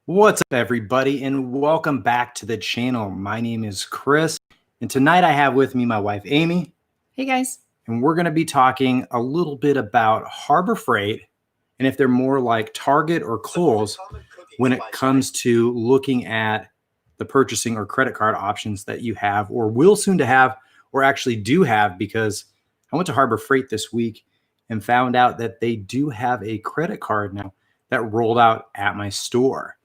What's up, everybody, and welcome back to the channel. My name is Chris, and tonight I have with me my wife, Amy. Hey, guys. And we're going to be talking a little bit about Harbor Freight and if they're more like Target or Kohl's when it comes to looking at the purchasing or credit card options that you have or will soon to have or actually do have, because I went to Harbor Freight this week and found out that they do have a credit card now that rolled out at my store.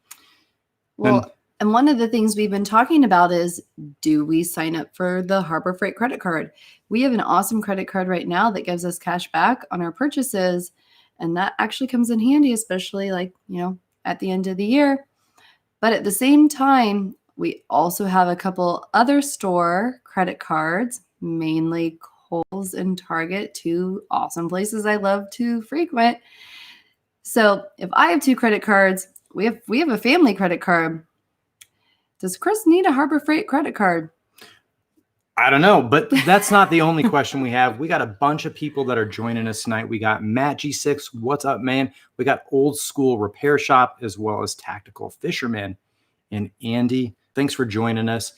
Well, and one of the things we've been talking about is, do we sign up for the Harbor Freight credit card? We have an awesome credit card right now that gives us cash back on our purchases. And that actually comes in handy, especially at the end of the year. But at the same time, we also have a couple other store credit cards, mainly Kohl's and Target, two awesome places I love to frequent. So if I have two credit cards, we have a family credit card. Does Chris need a Harbor Freight credit card? I don't know, but that's not the only question we have. We got a bunch of people that are joining us tonight. We got Matt G6. What's up, man? We got Old School Repair Shop as well as Tactical Fisherman. And Andy, thanks for joining us.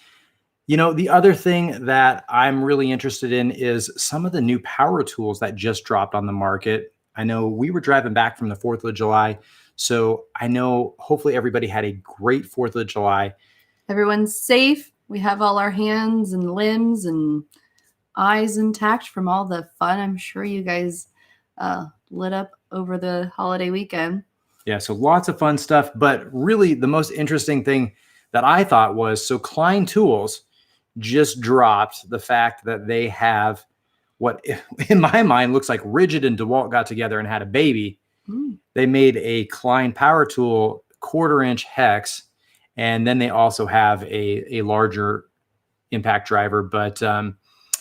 You know, the other thing that I'm really interested in is some of the new power tools that just dropped on the market. I know we were driving back from the 4th of July. So I know hopefully everybody had a great 4th of July. Everyone's safe. We have all our hands and limbs and eyes intact from all the fun I'm sure you guys lit up over the holiday weekend. Yeah, so lots of fun stuff. But really the most interesting thing that I thought was, so Klein Tools just dropped the fact that they have what in my mind looks like Rigid and Dewalt got together and had a baby. They made a Klein power tool 1/4-inch hex, and then they also have a larger impact driver. But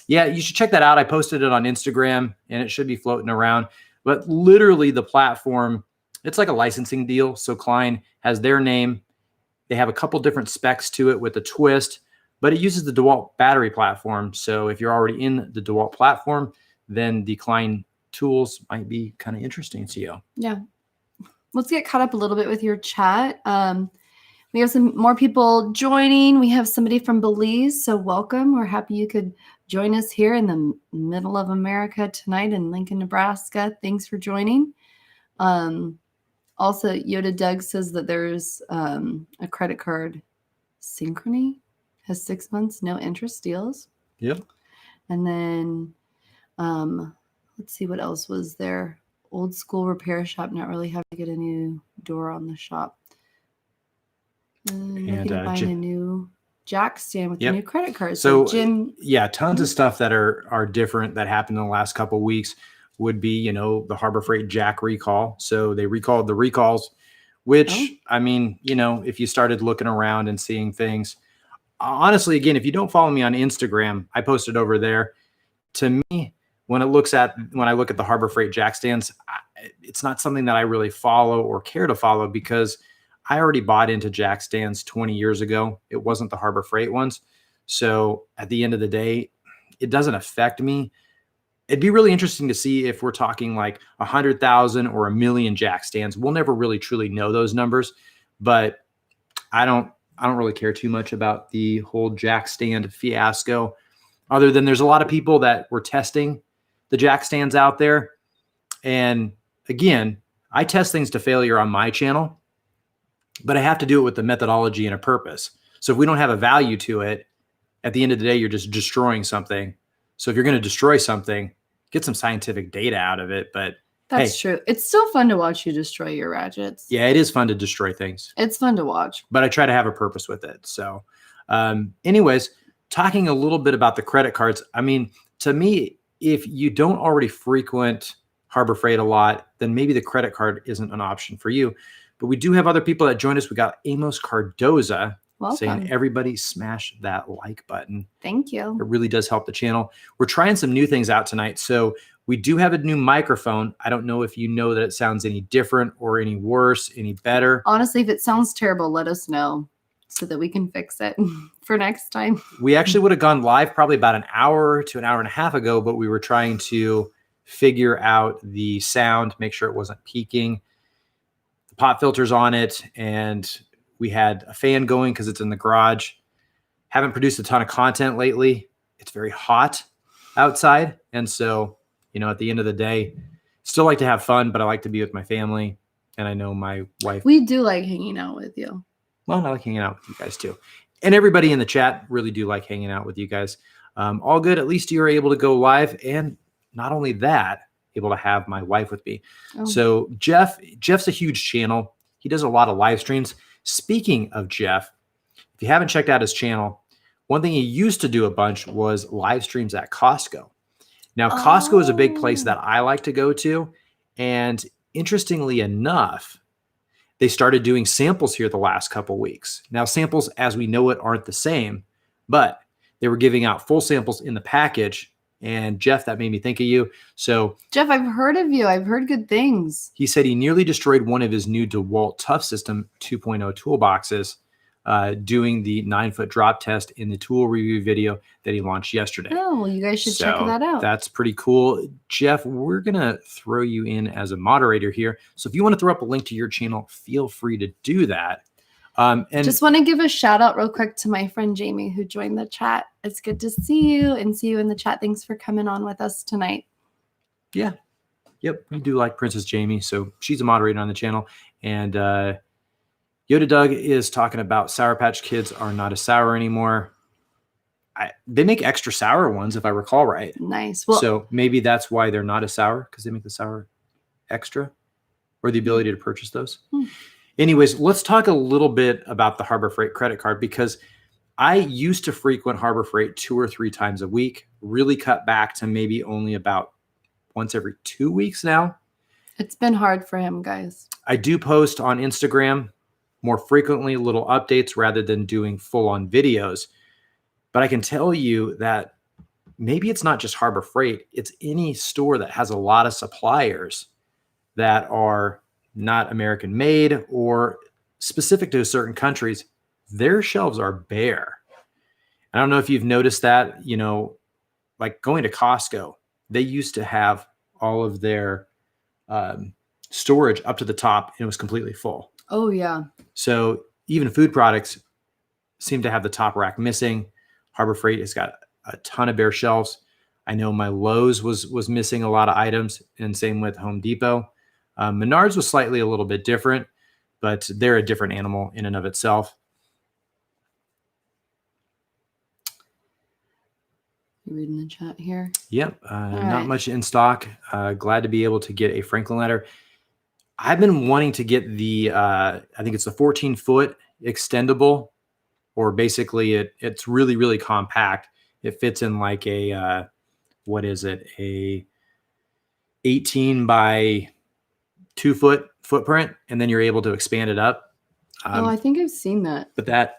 yeah, you should check that out. I posted it on Instagram, and it should be floating around. But literally the platform, it's like a licensing deal. So Klein has their name. They have a couple different specs to it with a twist, but it uses the Dewalt battery platform. So if you're already in the Dewalt platform, then the Klein tools might be kind of interesting to you. Yeah. Let's get caught up a little bit with your chat. We have some more people joining. We have somebody from Belize, so welcome. We're happy you could join us here in the middle of America tonight in Lincoln, Nebraska. Thanks for joining. Also, Yoda Doug says that there's a credit card, Synchrony, has 6 months, no interest deals. Yep. And then let's see what else was there. Old School Repair Shop, not really having to get a new door on the shop. Looking at buying a new jack stand with a new credit card. So Jim, yeah, tons of stuff that are different that happened in the last couple of weeks would be, you know, the Harbor Freight jack recall. So they recalled the recalls, which I mean, you know, if you started looking around and seeing things, honestly, again, if you don't follow me on Instagram, I posted over there. To me, when I look at the Harbor Freight jack stands, it's not something that I really follow or care to follow because I already bought into jack stands 20 years ago. It wasn't the Harbor Freight ones. So at the end of the day, it doesn't affect me. It'd be really interesting to see if we're talking like 100,000 or 1 million jack stands. We'll never really truly know those numbers, but I don't really care too much about the whole jack stand fiasco, other than there's a lot of people that were testing the jack stands out there. And again, I test things to failure on my channel, but I have to do it with the methodology and a purpose. So if we don't have a value to it, at the end of the day, you're just destroying something. So if you're going to destroy something, get some scientific data out of it. But that's true. It's still fun to watch you destroy your ratchets. Yeah, it is fun to destroy things. It's fun to watch. But I try to have a purpose with it. So anyways, talking a little bit about the credit cards. I mean, to me, if you don't already frequent Harbor Freight a lot, then maybe the credit card isn't an option for you. But we do have other people that joined us. We got Amos Cardoza saying, everybody smash that like button. Thank you. It really does help the channel. We're trying some new things out tonight. So we do have a new microphone. I don't know if you know that it sounds any different or any worse, any better. Honestly, if it sounds terrible, let us know so that we can fix it for next time. We actually would have gone live probably about an hour to an hour and a half ago, but we were trying to figure out the sound, make sure it wasn't peaking. The pop filter's on it, and We had a fan going because it's in the garage. Haven't produced a ton of content lately. It's very hot outside. And so, at the end of the day, still like to have fun, but I like to be with my family. And I know my wife. We do like hanging out with you. Well, I like hanging out with you guys too. And everybody in the chat really do like hanging out with you guys. All good. At least you're able to go live. And not only that, able to have my wife with me. Oh. So Jeff's a huge channel. He does a lot of live streams. Speaking of Jeff, if you haven't checked out his channel, one thing he used to do a bunch was live streams at Costco. Now, Costco is a big place that I like to go to. And interestingly enough, they started doing samples here the last couple weeks. Now, samples as we know it aren't the same, but they were giving out full samples in the package. And Jeff, that made me think of you. So Jeff, I've heard of you. I've heard good things. He said he nearly destroyed one of his new Dewalt Tough System 2.0 toolboxes doing the 9-foot drop test in the tool review video that he launched yesterday. Oh, well, you guys should check that out. That's pretty cool. Jeff, we're going to throw you in as a moderator here. So if you want to throw up a link to your channel, feel free to do that. And just want to give a shout out real quick to my friend Jamie who joined the chat. It's good to see you and see you in the chat. Thanks for coming on with us tonight. Yeah. Yep. We do like Princess Jamie. So she's a moderator on the channel. And Yoda Doug is talking about Sour Patch Kids are not as sour anymore. They make extra sour ones, if I recall right. Nice. Well, so maybe that's why they're not as sour, because they make the sour extra, or the ability to purchase those. Anyways, let's talk a little bit about the Harbor Freight credit card, because I used to frequent Harbor Freight 2 or 3 times a week, really cut back to maybe only about once every 2 weeks now. It's been hard for him, guys. I do post on Instagram more frequently, little updates rather than doing full-on videos. But I can tell you that maybe it's not just Harbor Freight. It's any store that has a lot of suppliers that are not American made or specific to certain countries. Their shelves are bare. I don't know if you've noticed that, like going to Costco, they used to have all of their storage up to the top and it was completely full. Oh, yeah. So even food products seem to have the top rack missing. Harbor Freight has got a ton of bare shelves. I know my Lowe's was missing a lot of items, and same with Home Depot. Menards was slightly a little bit different, but they're a different animal in and of itself. You reading the chat here? Yep. Not much in stock. Glad to be able to get a Franklin ladder. I've been wanting to get the, I think it's the 14-foot extendable, or basically it's really, really compact. It fits in like a, what is it? A 18 by 2-foot footprint, and then you're able to expand it up. I think I've seen that. But that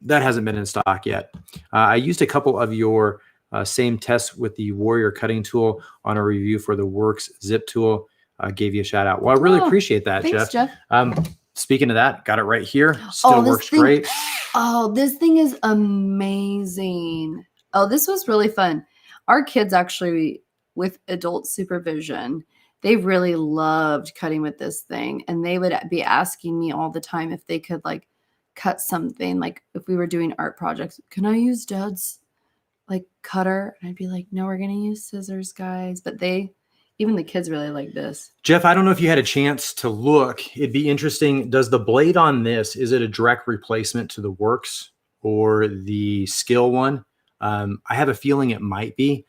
hasn't been in stock yet. I used a couple of your same tests with the Warrior cutting tool on a review for the Worx zip tool. Gave you a shout out. Well, I really appreciate that, thanks, Jeff. Jeff. Speaking of that, got it right here. Still works great. Oh, this thing is amazing. Oh, this was really fun. Our kids actually, with adult supervision, they really loved cutting with this thing. And they would be asking me all the time if they could like cut something, like if we were doing art projects, can I use Dad's like cutter? And I'd be like, no, we're going to use scissors, guys. But even the kids really like this. Jeff, I don't know if you had a chance to look. It'd be interesting. Does the blade on this, is it a direct replacement to the Worx or the Skill one? I have a feeling it might be.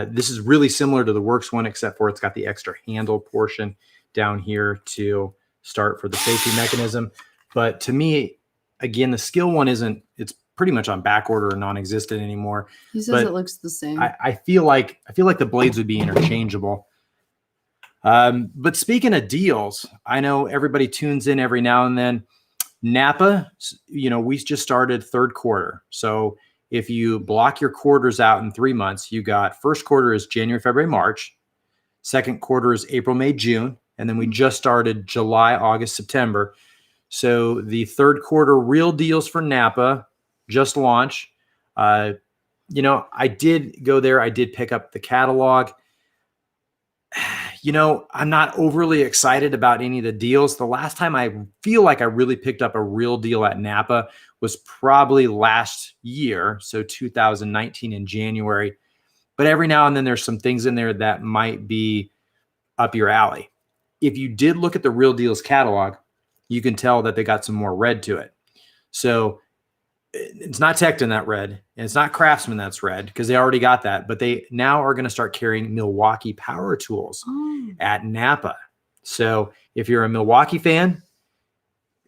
This is really similar to the Worx one, except for it's got the extra handle portion down here to start for the safety mechanism. But to me, again, the Skill one it's pretty much on back order or non-existent anymore. He says it looks the same. I feel like the blades would be interchangeable. But speaking of deals, I know everybody tunes in every now and then. Napa, we just started 3rd quarter. So if you block your quarters out in 3 months, you got 1st quarter is January, February, March. 2nd quarter is April, May, June. And then we just started July, August, September. So the 3rd quarter real deals for Napa just launched. I did go there. I did pick up the catalog. I'm not overly excited about any of the deals. The last time I feel like I really picked up a real deal at Napa was probably last year, so 2019 in January. But every now and then there's some things in there that might be up your alley. If you did look at the Real Deals catalog, you can tell that they got some more red to it. So it's not Tecton that red, and it's not Craftsman that's red, because they already got that. But they now are going to start carrying Milwaukee power tools at Napa. So if you're a Milwaukee fan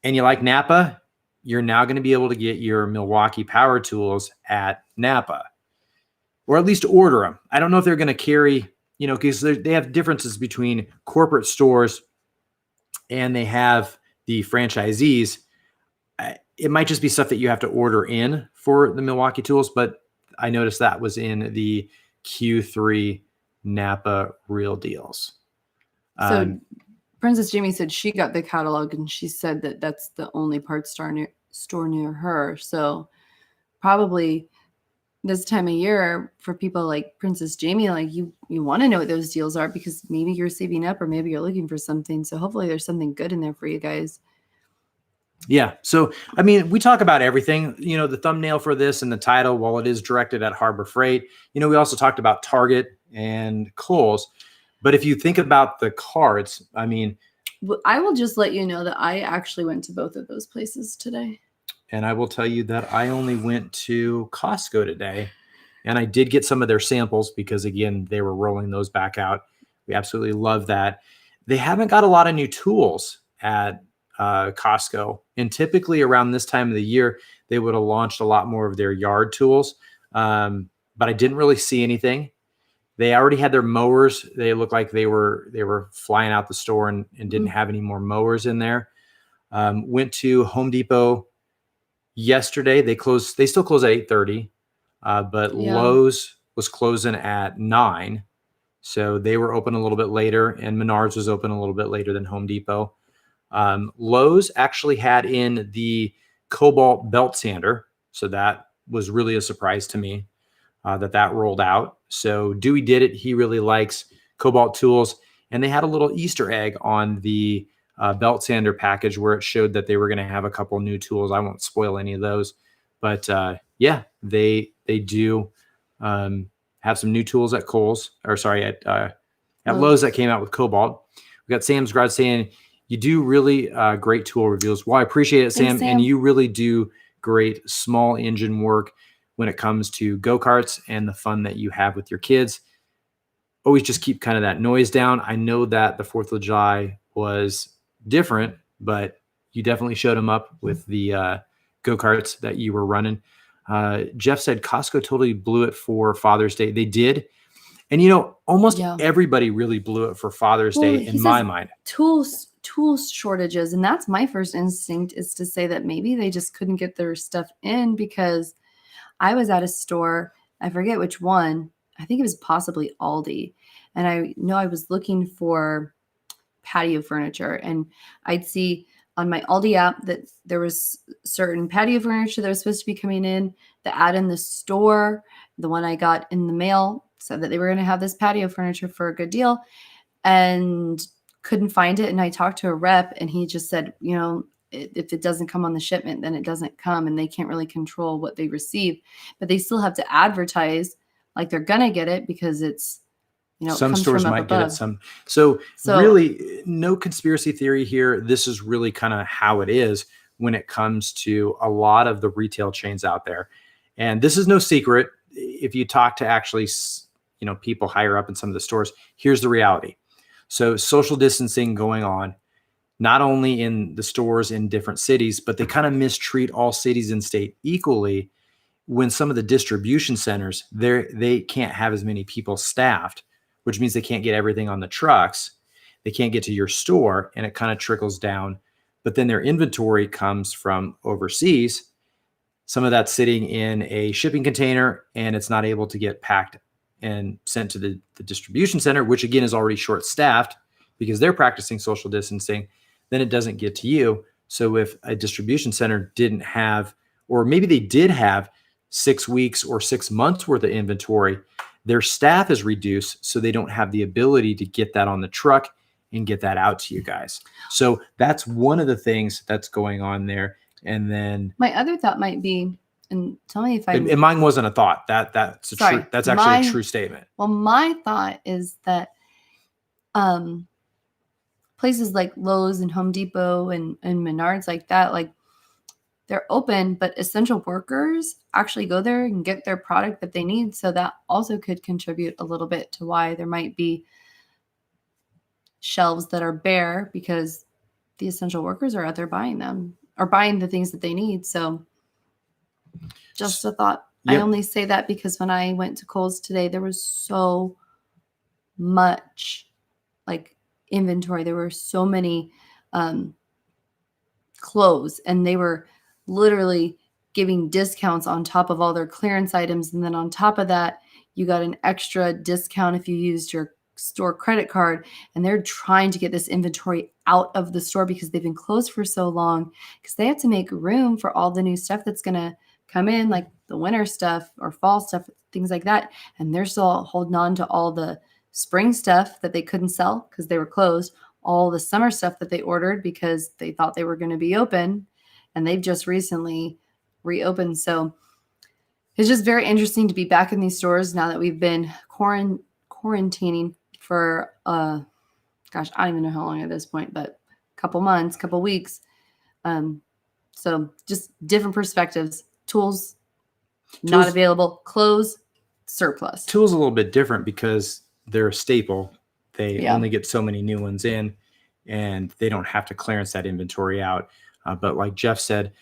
and you like Napa, you're now going to be able to get your Milwaukee power tools at Napa, or at least order them. I don't know if they're going to carry, because they have differences between corporate stores and they have the franchisees. It might just be stuff that you have to order in for the Milwaukee tools, but I noticed that was in the Q3 Napa Real Deals. So Princess Jamie said she got the catalog, and she said that that's the only parts store near her. So probably this time of year for people like Princess Jamie, like you want to know what those deals are, because maybe you're saving up or maybe you're looking for something. So hopefully there's something good in there for you guys. Yeah. So, I mean, we talk about everything, the thumbnail for this and the title, while it is directed at Harbor Freight, we also talked about Target and Kohl's. But if you think about the cards, I mean, I will just let you know that I actually went to both of those places today. And I will tell you that I only went to Costco today, and I did get some of their samples because, again, they were rolling those back out. We absolutely love that. They haven't got a lot of new tools at Costco. And typically around this time of the year, they would have launched a lot more of their yard tools. But I didn't really see anything. They already had their mowers. They looked like they were flying out the store and didn't have any more mowers in there. Went to Home Depot yesterday. They still close at 8:30, but Lowe's was closing at 9. So they were open a little bit later, and Menards was open a little bit later than Home Depot. Lowe's actually had in the Cobalt belt sander. So that was really a surprise to me that rolled out. So Dewey did it. He really likes Cobalt tools. And they had a little Easter egg on the belt sander package where it showed that they were going to have a couple new tools. I won't spoil any of those. But they do have some new tools at Kohl's, at Lowe's that came out with Cobalt. We got Sam's Garage saying, you do really great tool reviews. Well, I appreciate it, Sam. Thanks, Sam. And you really do great small engine work when it comes to go-karts and the fun that you have with your kids. Always just keep kind of that noise down. I know that the 4th of July was different, but you definitely showed them up with the go-karts that you were running. Jeff said Costco totally blew it for Father's Day. They did. And, almost everybody really blew it for Father's Day in my mind. Tools shortages. And that's my first instinct, is to say that maybe they just couldn't get their stuff in, because I was at a store, I forget which one. I think it was possibly Aldi. And I know I was looking for patio furniture, and I'd see on my Aldi app that there was certain patio furniture that was supposed to be coming in. The ad in the store, the one I got in the mail, said that they were going to have this patio furniture for a good deal, and couldn't find it. And I talked to a rep, and he just said, if it doesn't come on the shipment, then it doesn't come, and they can't really control what they receive, but they still have to advertise like they're going to get it, because it's, some stores might get it. So really no conspiracy theory here. This is really kind of how it is when it comes to a lot of the retail chains out there. And this is no secret. If you talk to actually, people higher up in some of the stores, here's the reality. So social distancing going on, not only in the stores in different cities, but they kind of mistreat all cities and state equally. When some of the distribution centers, they can't have as many people staffed, which means they can't get everything on the trucks. They can't get to your store, and it kind of trickles down. But then their inventory comes from overseas. Some of that's sitting in a shipping container, and it's not able to get packed and sent to the distribution center, which again is already short-staffed because they're practicing social distancing. Then it doesn't get to you. So if a distribution center didn't have, or maybe they did have 6 weeks or 6 months worth of inventory, their staff is reduced, so they don't have the ability to get that on the truck and get that out to you guys. So that's one of the things that's going on there. And then my other thought might be, and tell me if I'm. And mine wasn't a thought. That's a Sorry, true. That's actually a true statement. Well, my thought is that places like Lowe's and Home Depot and Menards like that, like they're open, but essential workers actually go there and get their product that they need. So that also could contribute a little bit to why there might be shelves that are bare, because the essential workers are out there buying them or buying the things that they need. So just a thought. Yep. I only say that because when I went to Kohl's today, there was so much like inventory. There were so many clothes, and they were literally giving discounts on top of all their clearance items. And then on top of that, you got an extra discount if you used your store credit card. And they're trying to get this inventory out of the store because they've been closed for so long, because they have to make room for all the new stuff that's going to come in, like the winter stuff or fall stuff, things like that. And they're still holding on to all the spring stuff that they couldn't sell because they were closed, all the summer stuff that they ordered because they thought they were going to be open, and they've just recently reopened. So it's just very interesting to be back in these stores now that we've been quarantining for, gosh, I don't even know how long at this point, but a couple months, couple weeks. So just different perspectives. Tools not available, clothes surplus. Tools a little bit different because they're a staple. They only get so many new ones in, and they don't have to clearance that inventory out. But like Jeff said,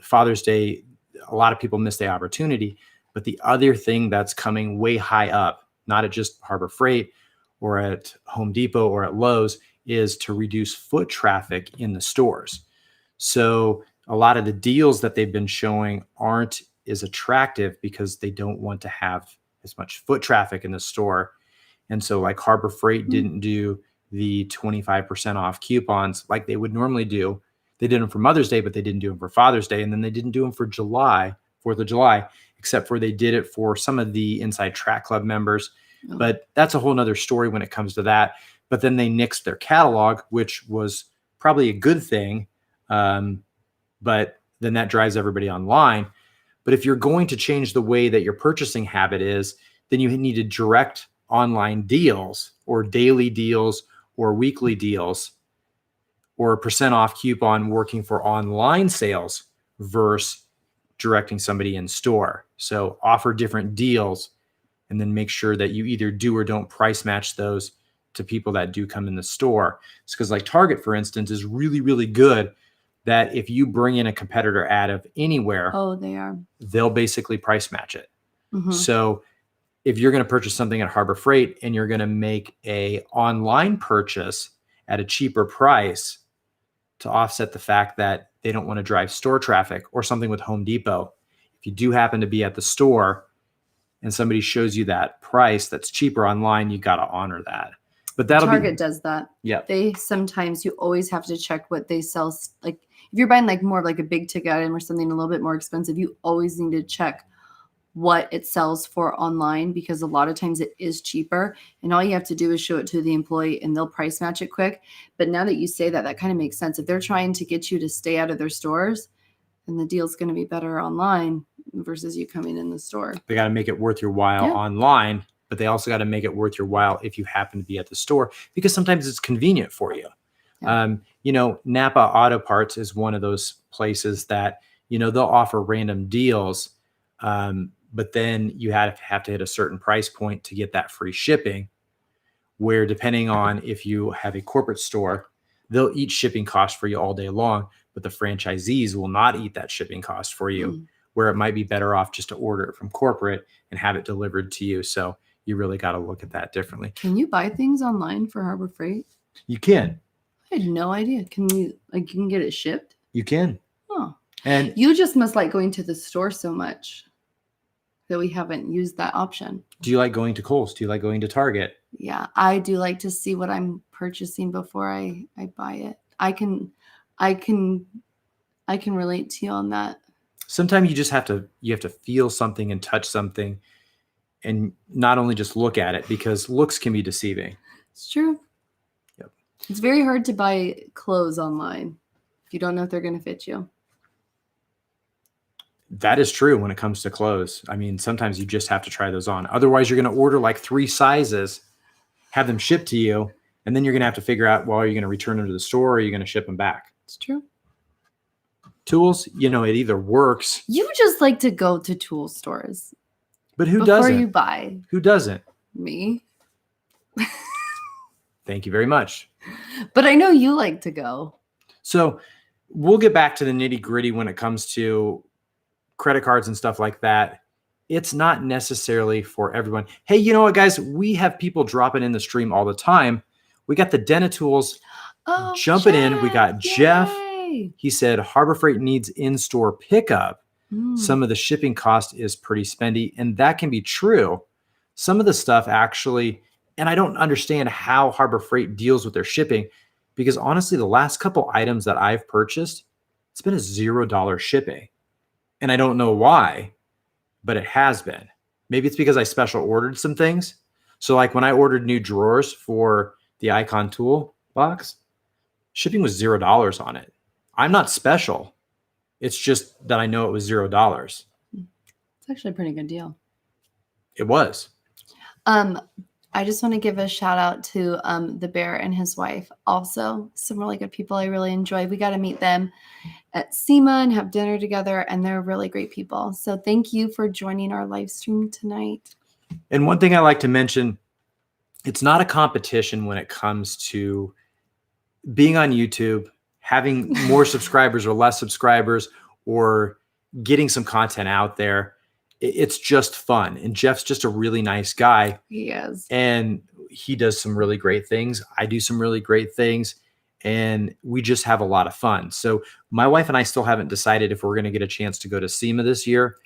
Father's Day, a lot of people miss the opportunity. But the other thing that's coming way high up, not at just Harbor Freight or at Home Depot or at Lowe's, is to reduce foot traffic in the stores. So a lot of the deals that they've been showing aren't as attractive because they don't want to have as much foot traffic in the store. And so like Harbor Freight didn't do the 25% off coupons like they would normally do. They did them for Mother's Day, but they didn't do them for Father's Day. And then they didn't do them for July, 4th of July, except for they did it for some of the Inside Track Club members. Oh. But that's a whole nother story when it comes to that. But then they nixed their catalog, which was probably a good thing. But then that drives everybody online. But if you're going to change the way that your purchasing habit is, then you need to direct online deals or daily deals or weekly deals or a % off coupon working for online sales versus directing somebody in store. So offer different deals and then make sure that you either do or don't price match those to people that do come in the store. It's because like Target, for instance, is really, really good that if you bring in a competitor ad of anywhere, they'll basically price match it. Mm-hmm. So if you're going to purchase something at Harbor Freight and you're going to make a online purchase at a cheaper price to offset the fact that they don't want to drive store traffic, or something with Home Depot, if you do happen to be at the store and somebody shows you that price that's cheaper online, you got to honor that. But Target does that. Yeah. They sometimes, you always have to check what they sell. Like if you're buying like more of like a big ticket item or something a little bit more expensive, you always need to check what it sells for online, because a lot of times it is cheaper, and all you have to do is show it to the employee and they'll price match it quick. But now that you say that, that kind of makes sense. If they're trying to get you to stay out of their stores, then the deal's going to be better online versus you coming in the store. They got to make it worth your while online, but they also got to make it worth your while if you happen to be at the store, because sometimes it's convenient for you. Yeah. Napa Auto Parts is one of those places that, they'll offer random deals. But then you have to hit a certain price point to get that free shipping, where depending on if you have a corporate store, they'll eat shipping costs for you all day long, but the franchisees will not eat that shipping cost for you, where it might be better off just to order it from corporate and have it delivered to you. So you really got to look at that differently. Can you buy things online for Harbor Freight? You can. I had no idea. Can you can get it shipped? You can. Oh. And you just must like going to the store so much that we haven't used that option. Do you like going to Kohl's? Do you like going to Target? Yeah, I do like to see what I'm purchasing before I buy it. I can relate to you on that. Sometimes you have to feel something and touch something and not only just look at it, because looks can be deceiving. It's true. Yep. It's very hard to buy clothes online if you don't know if they're going to fit you. That is true when it comes to clothes. I mean, sometimes you just have to try those on. Otherwise, you're going to order like 3 sizes, have them shipped to you, and then you're going to have to figure out, well, are you going to return them to the store or are you going to ship them back? It's true. Tools, it either works. You just like to go to tool stores. But who before doesn't? you buy? Who doesn't? Me. Thank you very much. But I know you like to go. So we'll get back to the nitty-gritty when it comes to credit cards and stuff like that. It's not necessarily for everyone. Hey, you know what, guys? We have people dropping in the stream all the time. We got the Denatools jumping in. We got Jeff. He said Harbor Freight needs in-store pickup. Some of the shipping cost is pretty spendy, and that can be true. Some of the stuff actually, and I don't understand how Harbor Freight deals with their shipping, because honestly, the last couple items that I've purchased, it's been a $0 shipping. And I don't know why, but it has been. Maybe it's because I special ordered some things. So like when I ordered new drawers for the Icon tool box, shipping was $0 on it. I'm not special. It's just that I know it was $0. It's actually a pretty good deal. It was. I just want to give a shout out to the bear and his wife. Also, some really good people I really enjoy. We got to meet them at SEMA and have dinner together, and they're really great people. So thank you for joining our live stream tonight. And one thing I like to mention, it's not a competition when it comes to being on YouTube, having more subscribers or less subscribers, or getting some content out there. It's just fun. And Jeff's just a really nice guy. He is. And he does some really great things. I do some really great things. And we just have a lot of fun. So my wife and I still haven't decided if we're going to get a chance to go to SEMA this year.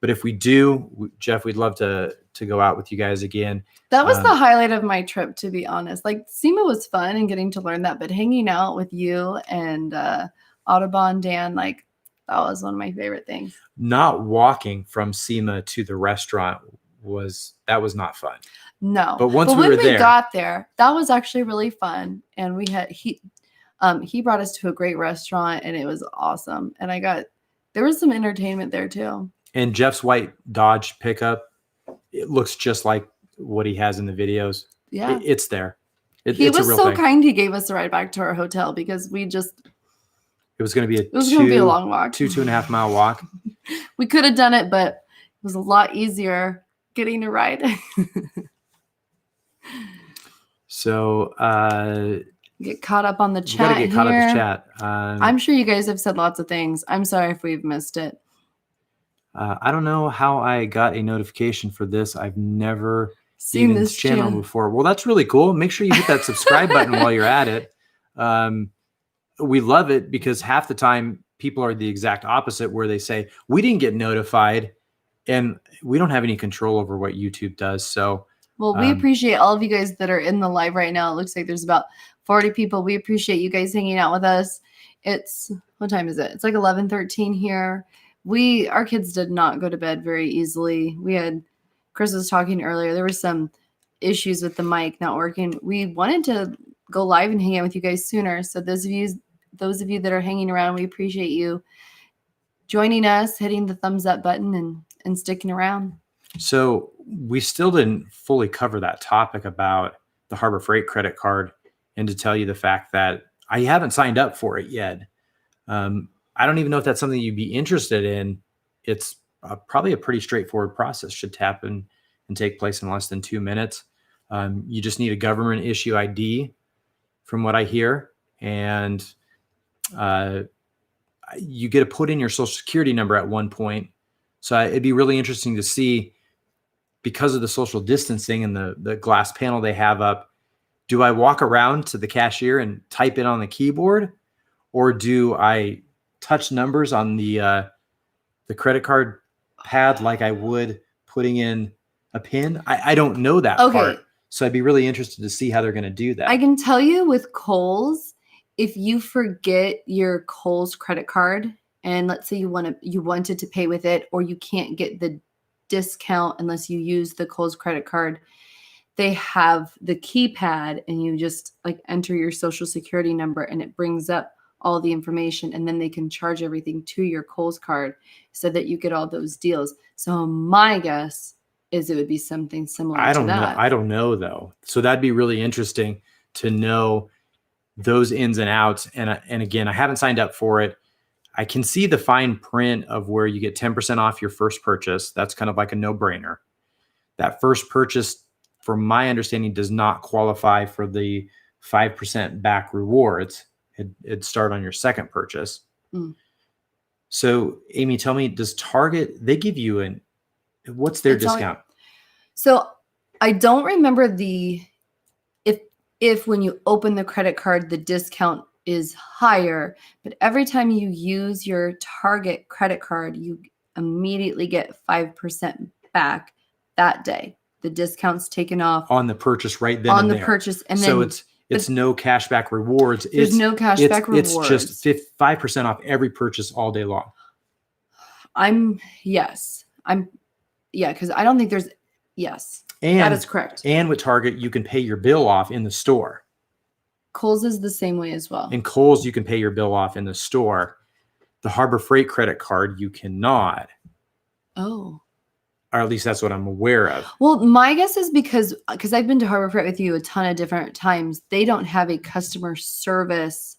But if we do, Jeff, we'd love to go out with you guys again. That was the highlight of my trip, to be honest. Like, SEMA was fun and getting to learn that, but hanging out with you and Audubon, Dan, like, that was one of my favorite things. Not walking from SEMA to the restaurant was not fun. No. But when we got there, that was actually really fun. And we had he brought us to a great restaurant, and it was awesome. And there was some entertainment there too. And Jeff's white Dodge pickup, it looks just like what he has in the videos. Yeah. It's there. He was so kind. He gave us a ride back to our hotel because it was going to be a long walk, 2.5 mile walk. We could have done it, but it was a lot easier getting a ride. So get caught up on the chat. Gotta get caught up in the chat. I'm sure you guys have said lots of things. I'm sorry if we've missed it. I don't know how I got a notification for this. I've never seen this channel before. Well, that's really cool. Make sure you hit that subscribe button while you're at it. We love it because half the time people are the exact opposite, where they say, we didn't get notified, and we don't have any control over what YouTube does. So, well, we appreciate all of you guys that are in the live right now. It looks like there's about 40 people. We appreciate you guys hanging out with us. What time is it? It's like 11:13 here. Our kids did not go to bed very easily. Chris was talking earlier. There were some issues with the mic not working. We wanted to go live and hang out with you guys sooner. So those of you that are hanging around, we appreciate you joining us, hitting the thumbs up button and sticking around. So we still didn't fully cover that topic about the Harbor Freight credit card, and to tell you the fact that I haven't signed up for it yet. I don't even know if that's something you'd be interested in. It's probably a pretty straightforward process. Should happen and take place in less than 2 minutes. You just need a government issue ID, from what I hear, and you get to put in your social security number at one point. So it'd be really interesting to see, because of the social distancing and the glass panel they have up, do I walk around to the cashier and type it on the keyboard, or do I touch numbers on the credit card pad like I would putting in a PIN? I don't know that part. So I'd be really interested to see how they're going to do that. I can tell you with Kohl's, if you forget your Kohl's credit card, and let's say you wanted to pay with it, or you can't get the discount unless you use the Kohl's credit card. They have the keypad and you just like enter your social security number and it brings up all the information, and then they can charge everything to your Kohl's card so that you get all those deals. So my guess is it would be something similar to that. I don't know though. So that'd be really interesting to know those ins and outs. And again, I haven't signed up for it. I can see the fine print of where you get 10% off your first purchase. That's kind of like a no-brainer. That first purchase, from my understanding, does not qualify for the 5% back rewards. It'd start on your second purchase. So Amy, tell me, does Target, they give you what's their discount? So I don't remember if when you open the credit card, the discount is higher, but every time you use your Target credit card, you immediately get 5% back that day. The discount's taken off on the purchase right then on and the there. Purchase, and so then it's no cashback rewards. There's no cashback rewards. It's just 5% off every purchase all day long. Because I don't think there's that is correct. And with Target, you can pay your bill off in the store. Kohl's is the same way as well. In Kohl's, you can pay your bill off in the store. The Harbor Freight credit card, you cannot. Oh. Or at least that's what I'm aware of. Well, my guess is because I've been to Harbor Freight with you a ton of different times. They don't have a customer service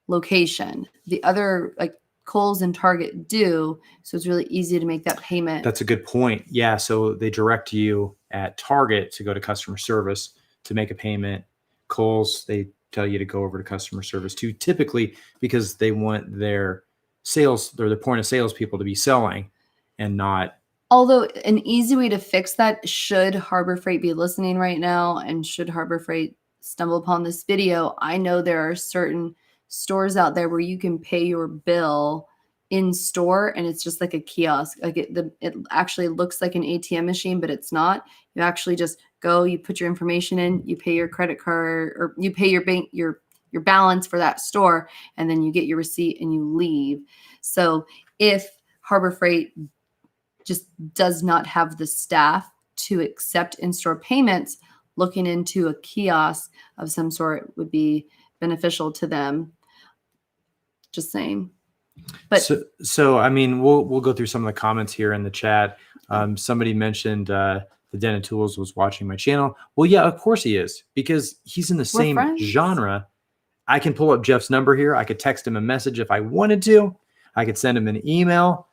location. The other, like Kohl's and Target do. So it's really easy to make that payment. That's a good point. Yeah. So they direct you at Target to go to customer service to make a payment. Kohl's, they tell you to go over to customer service too, typically because they want their sales or the point of sales people to be selling and not. Although an easy way to fix that, should Harbor Freight be listening right now and should Harbor Freight stumble upon this video, I know there are certain stores out there where you can pay your bill in store and it's just like a kiosk. Like it actually looks like an ATM machine, but it's not. You actually just go, you put your information in, you pay your credit card or you pay your bank, your balance for that store, and then you get your receipt and you leave. So if Harbor Freight just does not have the staff to accept in-store payments, looking into a kiosk of some sort would be beneficial to them. Just saying. But so I mean, we'll go through some of the comments here in the chat. Somebody mentioned the Den of Tools was watching my channel. Well, yeah, of course he is, because he's in the same genre. I can pull up Jeff's number here. I could text him a message if I wanted to. I could send him an email.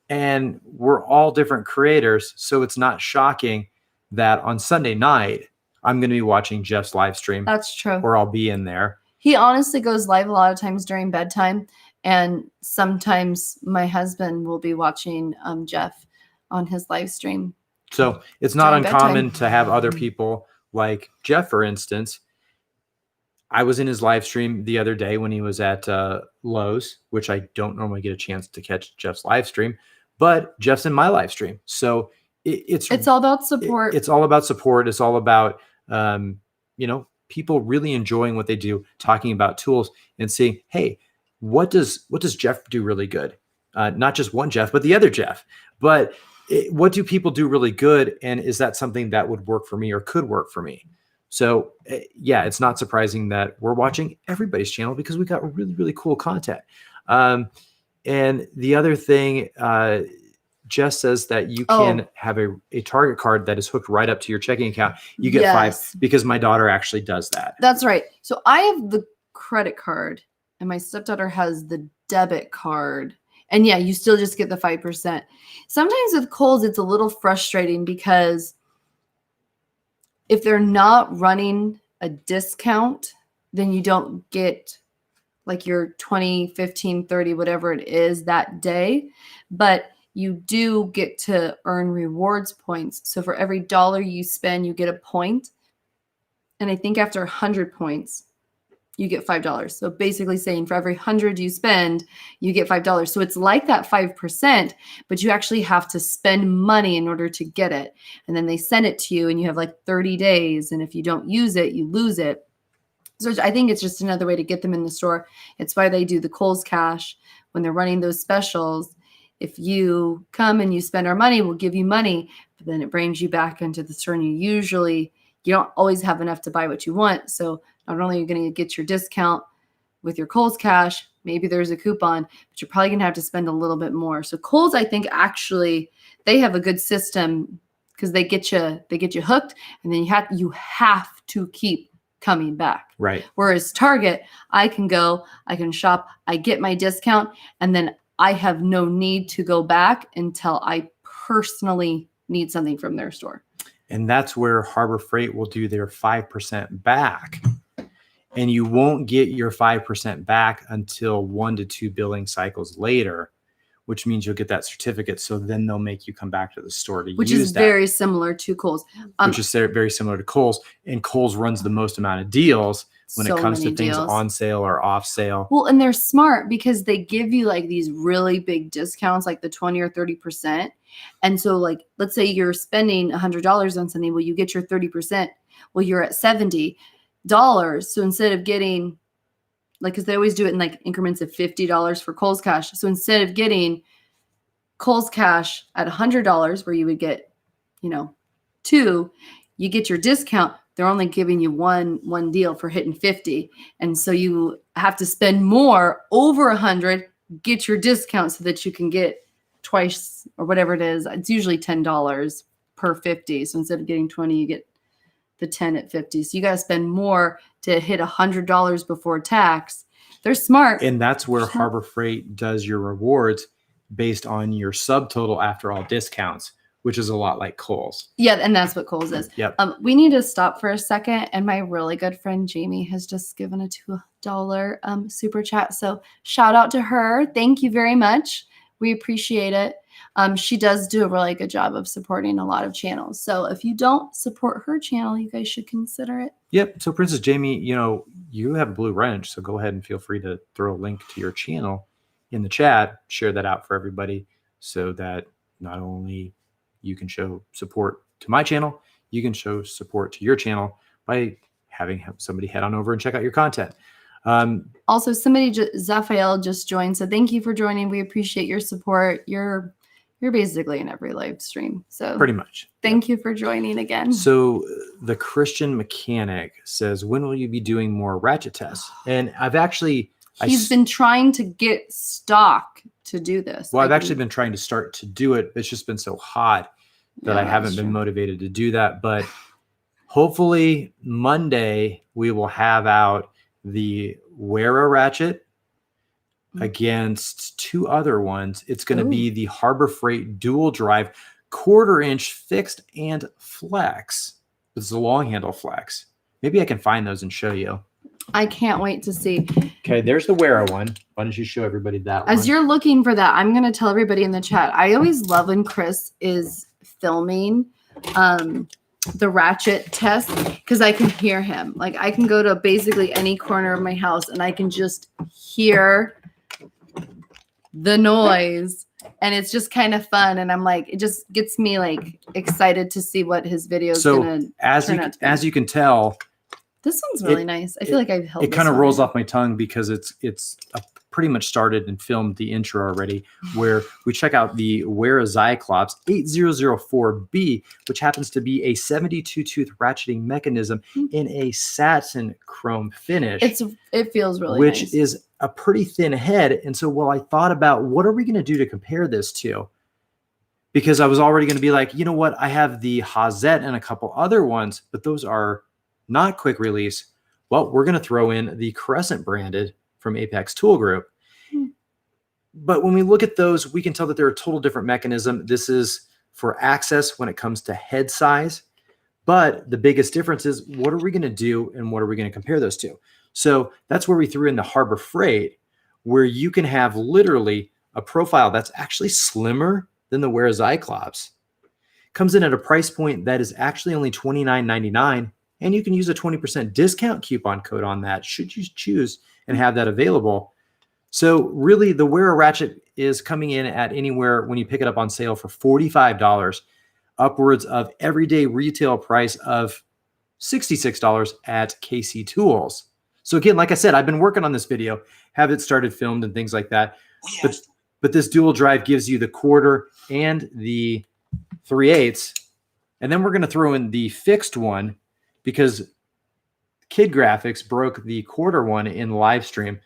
And we're all different creators, so it's not shocking that on Sunday night, I'm going to be watching Jeff's live stream. That's true. Or I'll be in there. He honestly goes live a lot of times during bedtime. And sometimes my husband will be watching Jeff on his live stream. So it's not uncommon to have other people like Jeff, for instance. I was in his live stream the other day when he was at Lowe's, which I don't normally get a chance to catch Jeff's live stream, but Jeff's in my live stream. So it's all about support. It's all about support. It's all about, people really enjoying what they do, talking about tools and saying, hey, what does Jeff do really good? Not just one Jeff, but the other Jeff. But what do people do really good? And is that something that would work for me or could work for me? So yeah, it's not surprising that we're watching everybody's channel because we got really, really cool content. And the other thing, Jess says that you can have a Target card that is hooked right up to your checking account. You get 5 because my daughter actually does that. That's right. So I have the credit card and my stepdaughter has the debit card. And yeah, you still just get the 5%. Sometimes with Kohl's, it's a little frustrating because if they're not running a discount, then you don't get like your 20, 15, 30, whatever it is that day. But you do get to earn rewards points. So for every dollar you spend, you get a point. And I think after 100 points, you get $5. So basically saying for every 100 you spend, you get $5. So it's like that 5%, but you actually have to spend money in order to get it. And then they send it to you and you have like 30 days. And if you don't use it, you lose it. So I think it's just another way to get them in the store. It's why they do the Kohl's Cash when they're running those specials. if you come and you spend our money, we'll give you money, but then it brings you back into the store and you don't always have enough to buy what you want. So not only are you going to get your discount with your Kohl's cash, maybe there's a coupon, but you're probably going to have to spend a little bit more. So Kohl's, I think actually they have a good system because they get you hooked, and then you have to keep coming back. Right. Whereas Target, I can go, I can shop, I get my discount, and then I have no need to go back until I personally need something from their store. And that's where Harbor Freight will do their 5% back. And you won't get your 5% back until 1 to 2 billing cycles later, which means you'll get that certificate. So then they'll make you come back to the store to use that. Which is very similar to Kohl's. Which is very similar to Kohl's. And Kohl's runs the most amount of deals when it comes to things on sale or off sale. Well, and they're smart because they give you like these really big discounts, like the 20 or 30%. And so like, let's say you're spending $100 on something. Well, you get your 30%. Well, you're at $70. So instead of getting like, because they always do it in like increments of $50 for Kohl's cash. So instead of getting Kohl's cash at $100 where you would get, 2, you get your discount. They're only giving you one deal for hitting 50. And so you have to spend more over 100, get your discount so that you can get twice or whatever it is. It's usually $10 per 50. So instead of getting 20, you get the 10 at 50. So you got to spend more to hit $100 before tax. They're smart. And that's where Harbor Freight does your rewards based on your subtotal after all discounts, which is a lot like Kohl's. Yeah, and that's what Kohl's is. Yep. We need to stop for a second. And my really good friend Jamie has just given a $2 super chat. So shout out to her. Thank you very much. We appreciate it. She does do a really good job of supporting a lot of channels. So if you don't support her channel, you guys should consider it. Yep. So Princess Jamie, you have a blue wrench, so go ahead and feel free to throw a link to your channel in the chat, share that out for everybody so that not only you can show support to my channel, you can show support to your channel by having somebody head on over and check out your content. Also, Zaphael just joined. So thank you for joining. We appreciate your support. You're basically in every live stream. So pretty much. Thank you for joining again. So the Christian Mechanic says, when will you be doing more ratchet tests? And he's been trying to get stock to do this. Well, I've actually been trying to start to do it. It's just been so hot that I haven't been motivated to do that. But hopefully Monday we will have out the Wera ratchet against 2 other ones. It's going to be the Harbor Freight dual drive 1/4 inch fixed and flex. It's a long handle flex. Maybe I can find those and show you. I can't wait to see. Okay, there's the Wera one. Why don't you show everybody that one? As you're looking for that, I'm going to tell everybody in the chat. I always love when Chris is filming the ratchet test because I can hear him. Like I can go to basically any corner of my house and I can just hear the noise, and it's just kind of fun. And I'm like, it just gets me like excited to see what his video is going to turn out to be. As you can tell, this one's really nice. I feel like I've held it kind of rolls off my tongue because it's pretty much started and filmed the intro already, where we check out the Wera Cyclops 8004B, which happens to be a 72 tooth ratcheting mechanism in a satin chrome finish. It feels really which nice. Is a pretty thin head. And so while I thought about what are we going to do to compare this to, because I was already going to be like, you know what, I have the Hazet and a couple other ones, but those are not quick release. Well, we're going to throw in the Crescent branded from Apex Tool Group. But when we look at those, we can tell that they're a total different mechanism. This is for access when it comes to head size. But the biggest difference is what are we going to do and what are we going to compare those to? So that's where we threw in the Harbor Freight, where you can have literally a profile that's actually slimmer than the Wera Cyclops. Comes in at a price point that is actually only $29.99. And you can use a 20% discount coupon code on that should you choose and have that available. So really the Wera ratchet is coming in at anywhere when you pick it up on sale for $45, upwards of everyday retail price of $66 at KC Tools. So again, like I said, I've been working on this video, have it started filmed and things like that. but this dual drive gives you the 1/4 and the 3/8. And then we're going to throw in the fixed one because Kid Graphics broke the 1/4 one in live stream.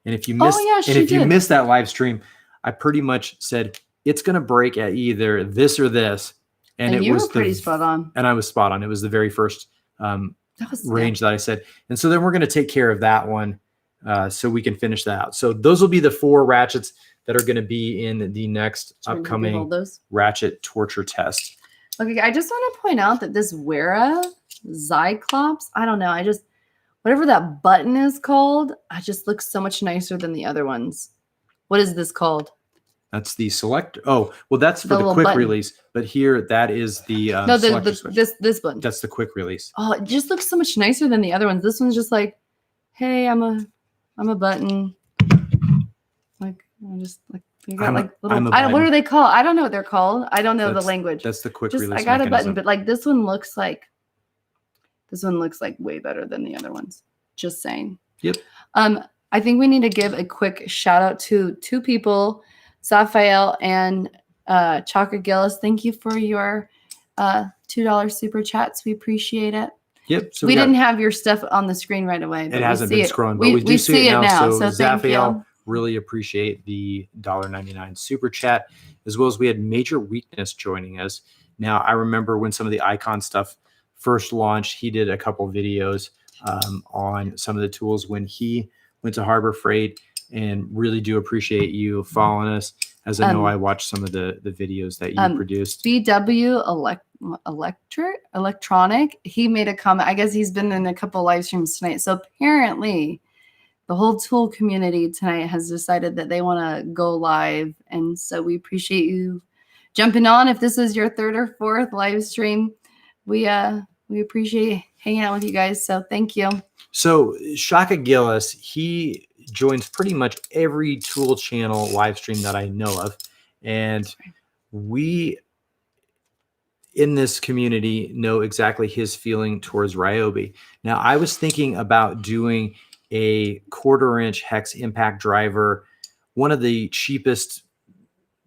And if you missed that live stream, I pretty much said it's going to break at either this or this. And it you was were pretty spot on. And I was spot on. It was the very first range that I said. And so then we're going to take care of that one so we can finish that out. So those will be the 4 ratchets that are going to be in the next upcoming ratchet torture test. Okay, I just want to point out that this Wera Cyclops, I don't know, whatever that button is called, it just looks so much nicer than the other ones. What is this called? That's the select. Oh, well, that's for the quick button. Release. But here, that is the this button. That's the quick release. Oh, it just looks so much nicer than the other ones. This one's just like, hey, I'm a button. Like I'm just like you got like little. What are they called? I don't know what they're called. I don't know the language. That's the quick release. I got a button, but like this one looks like way better than the other ones. Just saying. Yep. I think we need to give a quick shout out to 2 people. Zaphael and Chaka Gillis, thank you for your $2 super chats. We appreciate it. Yep. So we didn't have your stuff on the screen right away. It hasn't been scrolling, but we do see it now. So Zaphael, really appreciate the $1.99 super chat, as well as we had Major Weakness joining us. Now, I remember when some of the Icon stuff first launched, he did a couple videos on some of the tools when he went to Harbor Freight. And really do appreciate you following us, as I know I watched some of the videos that you produced. BW Electronic, he made a comment. I guess he's been in a couple live streams tonight. So apparently the whole tool community tonight has decided that they want to go live. And so we appreciate you jumping on. If this is your 3rd or 4th live stream, we appreciate hanging out with you guys. So thank you. So Shaka Gillis, he joins pretty much every tool channel live stream that I know of. And we in this community know exactly his feeling towards Ryobi. Now, I was thinking about doing a 1/4-inch hex impact driver, one of the cheapest,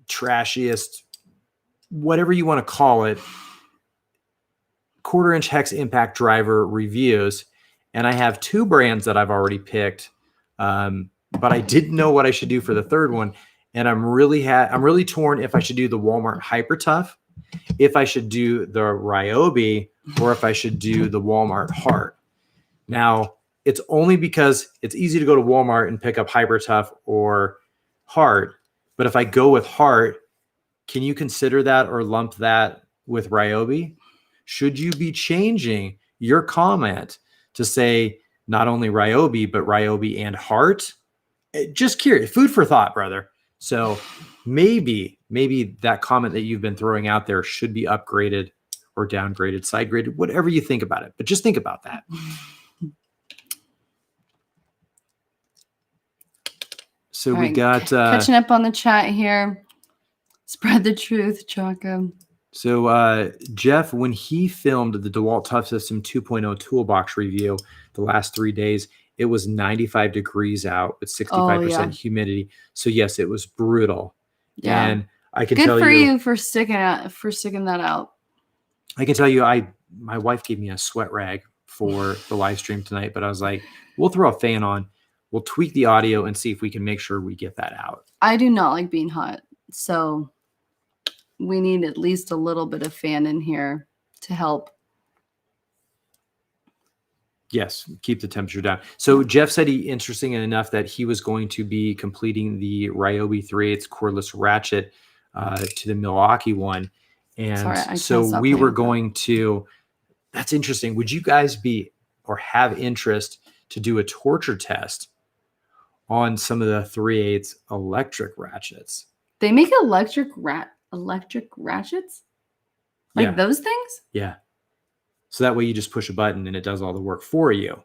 trashiest, whatever you want to call it, 1/4-inch hex impact driver reviews. And I have 2 brands that I've already picked. But I didn't know what I should do for the 3rd one. And I'm really torn if I should do the Walmart Hyper Tough, if I should do the Ryobi, or if I should do the Walmart Heart. Now, it's only because it's easy to go to Walmart and pick up Hyper Tough or Heart. But if I go with Heart, can you consider that or lump that with Ryobi? Should you be changing your comment to say not only Ryobi, but Ryobi and Heart? Just curious, food for thought, brother. So maybe that comment that you've been throwing out there should be upgraded or downgraded, side graded, whatever you think about it. But just think about that. So we got catching up on the chat here. Spread the truth, Chaka. So Jeff, when he filmed the Dewalt Tough System 2.0 toolbox review the last 3 days, it was 95 degrees out with 65% humidity. So yes, it was brutal. Yeah. And I can tell you. Good for you for sticking that out. I can tell you, my wife gave me a sweat rag for the live stream tonight, but I was like, we'll throw a fan on, we'll tweak the audio and see if we can make sure we get that out. I do not like being hot, so we need at least a little bit of fan in here to help. Yes, keep the temperature down. So Jeff said interesting enough that he was going to be completing the Ryobi 3/8 cordless ratchet to the Milwaukee one. And so we were going to, that's interesting. Would you guys be or have interest to do a torture test on some of the 3/8 electric ratchets? They make electric ratchets? Like those things? Yeah. So that way you just push a button and it does all the work for you.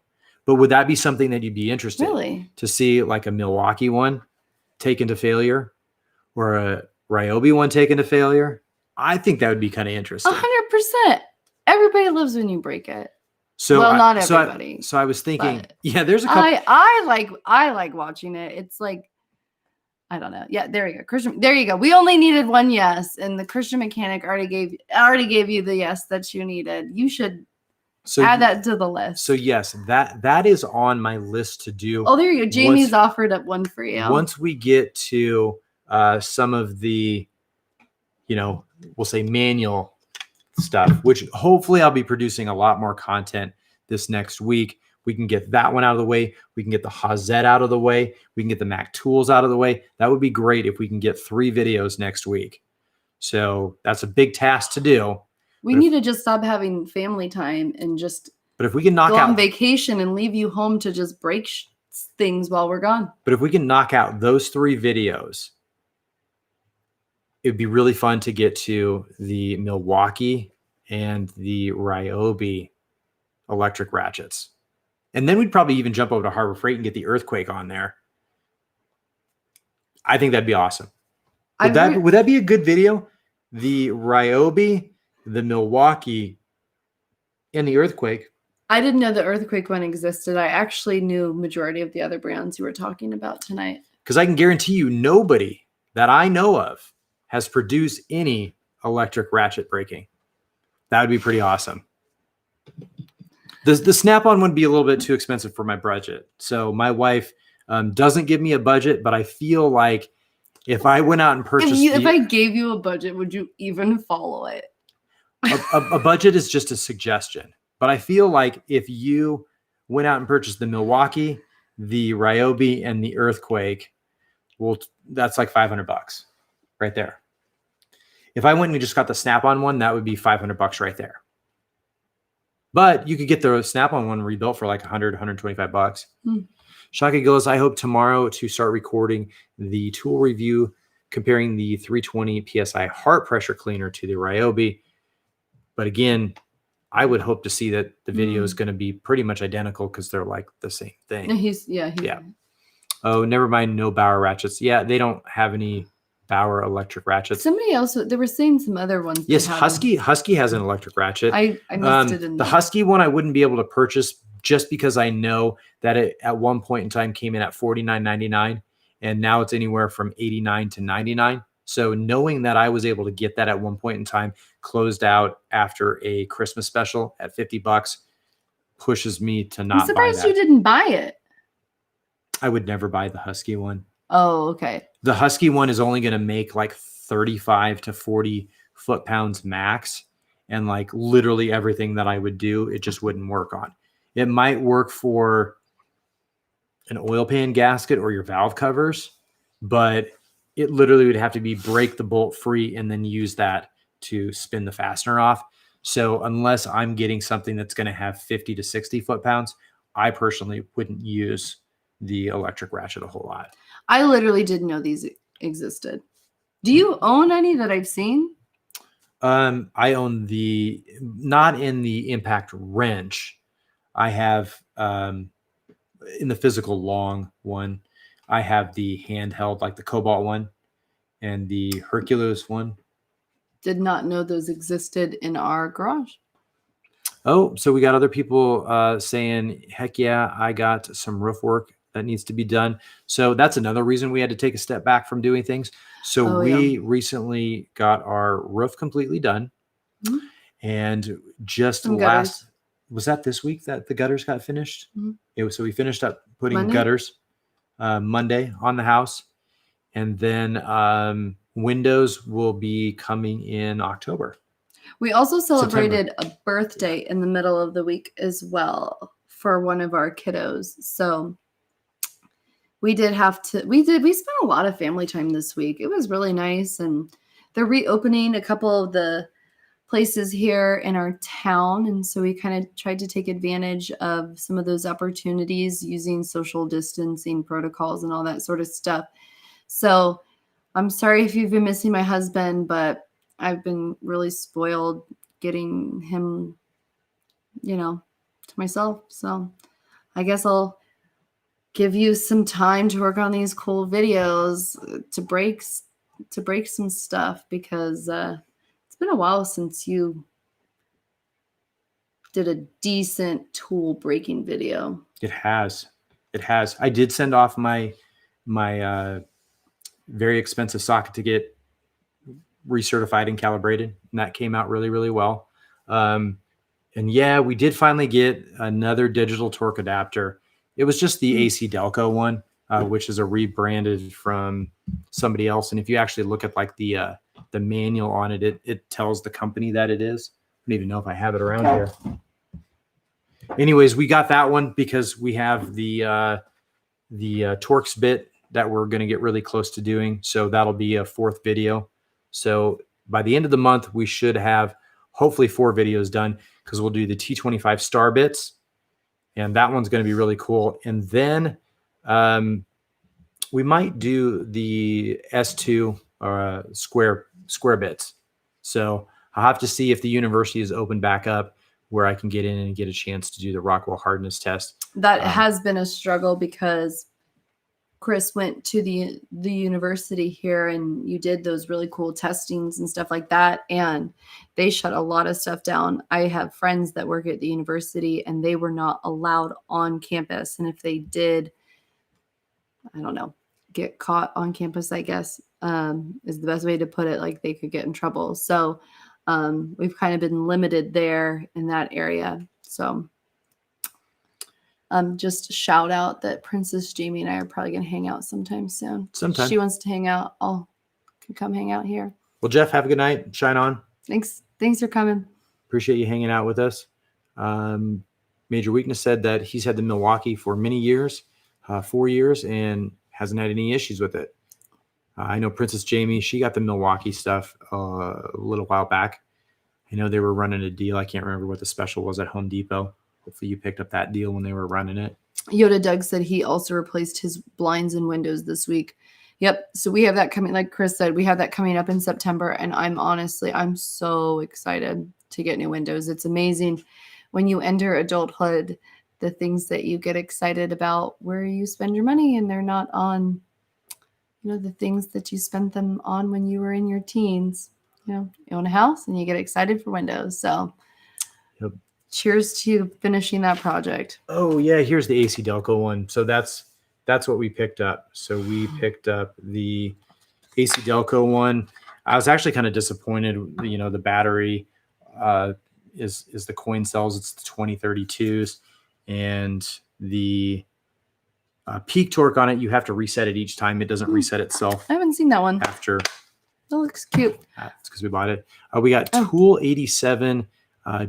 But would that be something that you'd be interested to see, like a Milwaukee one taken to failure or a Ryobi one taken to failure? I think that would be kind of interesting. 100%. Everybody loves when you break it. So not everybody. So I was thinking, there's a couple. I like watching it. It's like I don't know. Yeah, there you go. Christian, there you go. We only needed one yes, and the Christian mechanic already gave you the yes that you needed. You should add that to the list. So yes, that is on my list to do. Oh, there you go. Jamie's offered up one for you. Once we get to some of the, we'll say manual stuff, which hopefully I'll be producing a lot more content this next week. We can get that one out of the way. We can get the Hazet out of the way. We can get the Mac tools out of the way. That would be great if we can get 3 videos next week. So that's a big task to do. We need to just stop having family time and just but if we can knock go out on vacation and leave you home to just break things while we're gone. But if we can knock out those 3 videos, it'd be really fun to get to the Milwaukee and the Ryobi electric ratchets. And then we'd probably even jump over to Harbor Freight and get the Earthquake on there. I think that'd be awesome. Would that be a good video? The Ryobi, the Milwaukee, and the Earthquake. I didn't know the Earthquake one existed. I actually knew majority of the other brands you were talking about tonight. Because I can guarantee you nobody that I know of has produced any electric ratchet braking. That would be pretty awesome. The Snap-on would be a little bit too expensive for my budget. So my wife doesn't give me a budget, but I feel like if I went out and purchased... If I gave you a budget, would you even follow it? a budget is just a suggestion. But I feel like if you went out and purchased the Milwaukee, the Ryobi, and the Earthquake, well, that's like $500 right there. If I went and just got the Snap-on one, that would be $500 right there. But you could get the Snap-on one rebuilt for like $100, $125. Shaka Gillis, I hope tomorrow to start recording the tool review comparing the 320 PSI heart pressure cleaner to the Ryobi. But again, I would hope to see that the video is going to be pretty much identical because they're like the same thing. Yeah. Oh, never mind. No Bauer ratchets. Yeah, they don't have any Bauer electric ratchets. Somebody else, they were saying some other ones. Yes, Husky has an electric ratchet. I missed it in the Husky one. I wouldn't be able to purchase just because I know that it at one point in time came in at $49.99, and now it's anywhere from $89 to $99. So knowing that I was able to get that at one point in time, closed out after a Christmas special at $50, pushes me to not buy that. I'm surprised you didn't buy it. I would never buy the Husky one. Oh, okay. The Husky one is only going to make like 35 to 40 foot-pounds max. And like literally everything that I would do, it just wouldn't work on. It might work for an oil pan gasket or your valve covers, but it literally would have to be break the bolt free and then use that to spin the fastener off. So unless I'm getting something that's going to have 50 to 60 foot-pounds, I personally wouldn't use the electric ratchet a whole lot. I literally didn't know these existed. Do you own any that I've seen? I own not in the impact wrench. I have in the physical long one. I have the handheld, like the Cobalt one and the Hercules one. Did not know those existed in our garage. Oh, so we got other people saying, heck yeah, I got some roof work that needs to be done. So that's another reason we had to take a step back from doing things. So we recently got our roof completely done. Mm-hmm. And just was that this week that the gutters got finished? Mm-hmm. So we finished up putting gutters Monday on the house. And then windows will be coming in October. We also celebrated a birthday in the middle of the week as well for one of our kiddos. So we spent a lot of family time this week. It was really nice. And they're reopening a couple of the places here in our town. And so we kind of tried to take advantage of some of those opportunities using social distancing protocols and all that sort of stuff. So I'm sorry if you've been missing my husband, but I've been really spoiled getting him, to myself. So I guess I'll give you some time to work on these cool videos to break some stuff, because it's been a while since you did a decent tool breaking video. It has. I did send off my very expensive socket to get recertified and calibrated, and that came out really, really well. And yeah, we did finally get another digital torque adapter. It was just the AC Delco one, which is a rebranded from somebody else. And if you actually look at like the manual on it, it tells the company that it is. I don't even know if I have it around here. Anyways, we got that one because we have the Torx bit that we're going to get really close to doing. So that'll be a 4th video. So by the end of the month, we should have hopefully 4 videos done, because we'll do the T25 star bits, and that one's going to be really cool. And then we might do the S2 square bits. So I'll have to see if the university is open back up where I can get in and get a chance to do the Rockwell hardness test. That has been a struggle because Chris went to the university here, and you did those really cool testings and stuff like that, and they shut a lot of stuff down. I have friends that work at the university, and they were not allowed on campus. And if they did, I don't know, get caught on campus, I guess, is the best way to put it. Like, they could get in trouble. So we've kind of been limited there in that area. So just shout out that Princess Jamie and I are probably going to hang out sometime soon. Sometime. She wants to hang out. I'll come hang out here. Well, Jeff, have a good night. Shine on. Thanks for coming. Appreciate you hanging out with us. Major Weakness said that he's had the Milwaukee for many years, 4 years, and hasn't had any issues with it. I know Princess Jamie, she got the Milwaukee stuff a little while back. I know they were running a deal. I can't remember what the special was at Home Depot. Hopefully you picked up that deal when they were running it. Yoda Doug said he also replaced his blinds and windows this week. Yep. So we have that coming, like Chris said, we have that coming up in September. And I'm so excited to get new windows. It's amazing when you enter adulthood, the things that you get excited about, where you spend your money, and they're not on, the things that you spent them on when you were in your teens. You own a house and you get excited for windows. So yep. Cheers to you finishing that project. Oh yeah, here's the AC Delco one. So that's what we picked up. So we picked up the AC Delco one. I was actually kind of disappointed. The battery is the coin cells. It's the 2032s, and the peak torque on it, you have to reset it each time. It doesn't reset itself. I haven't seen that one. After that looks cute. It's because we bought it. We got Tool 87.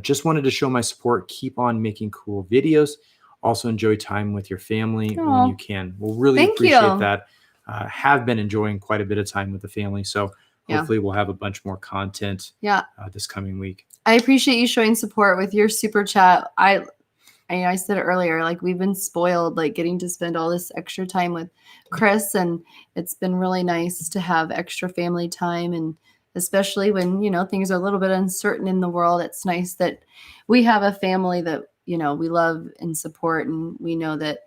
Just wanted to show my support. Keep on making cool videos. Also enjoy time with your family when you can. We'll really appreciate that. Have been enjoying quite a bit of time with the family. So hopefully we'll have a bunch more content this coming week. I appreciate you showing support with your super chat. I said it earlier, like, we've been spoiled, like, getting to spend all this extra time with Chris, and it's been really nice to have extra family time. And especially when, things are a little bit uncertain in the world, it's nice that we have a family that, we love and support. And we know that,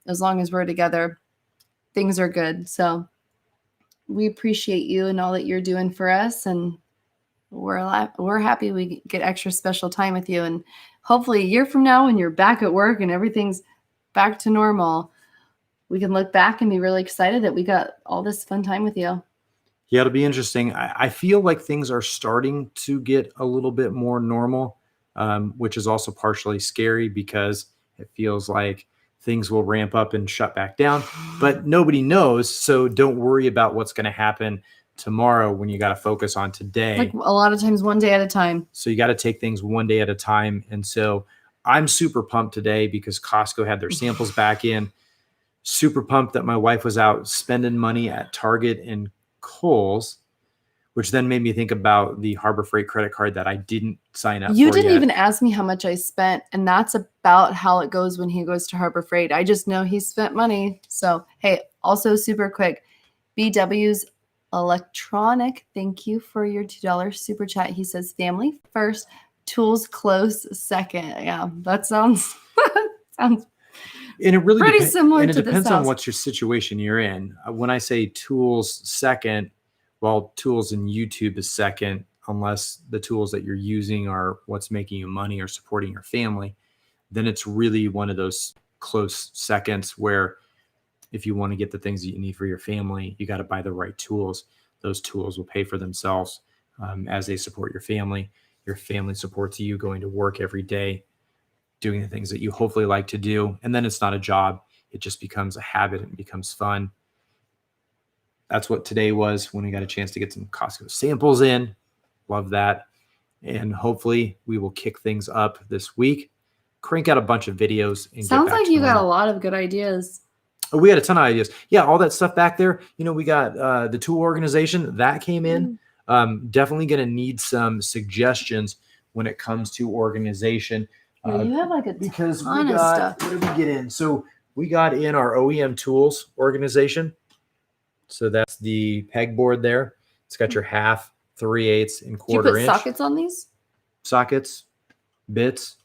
as long as we're together, things are good. So we appreciate you and all that you're doing for us. And we're happy we get extra special time with you. And hopefully a year from now, when you're back at work and everything's back to normal, we can look back and be really excited that we got all this fun time with you. Yeah, it'll be interesting. I feel like things are starting to get a little bit more normal, which is also partially scary because it feels like things will ramp up and shut back down, but nobody knows. So don't worry about what's going to happen tomorrow when you got to focus on today. Like, a lot of times, one day at a time. So you got to take things one day at a time. And so I'm super pumped today because Costco had their samples back in. Super pumped that my wife was out spending money at Target and Kohl's, which then made me think about the Harbor Freight credit card that I didn't sign up for. You didn't even ask me how much I spent, and that's about how it goes when he goes to Harbor Freight. I just know he spent money. So, hey, also super quick, BW's Electronic, thank you for your $2 super chat. He says family first, tools close second. Yeah, that sounds and it really pretty similar and it to depends this on house. what your situation you're in. When I say tools second, well, tools in YouTube is second, unless the tools that you're using are what's making you money or supporting your family. Then it's really one of those close seconds where if you want to get the things that you need for your family, you got to buy the right tools. Those tools will pay for themselves as they support your family. Your family supports you going to work every day, doing the things that you hopefully like to do. And then it's not a job. It just becomes a habit and becomes fun. That's what today was when we got a chance to get some Costco samples in. Love that. And hopefully we will kick things up this week, crank out a bunch of videos. And Sounds get back like to you got normal. a lot of good ideas. Oh, we had a ton of ideas. Yeah, all that stuff back there. We got the tool organization that came in. Definitely going to need some suggestions when it comes to organization. Yeah, you have like a because ton we of got, stuff. what did we get in? So we got in our OEM tools organization. So that's the pegboard there. It's got your 1/2, 3/8, and Do you quarter put inch sockets on these? sockets, bit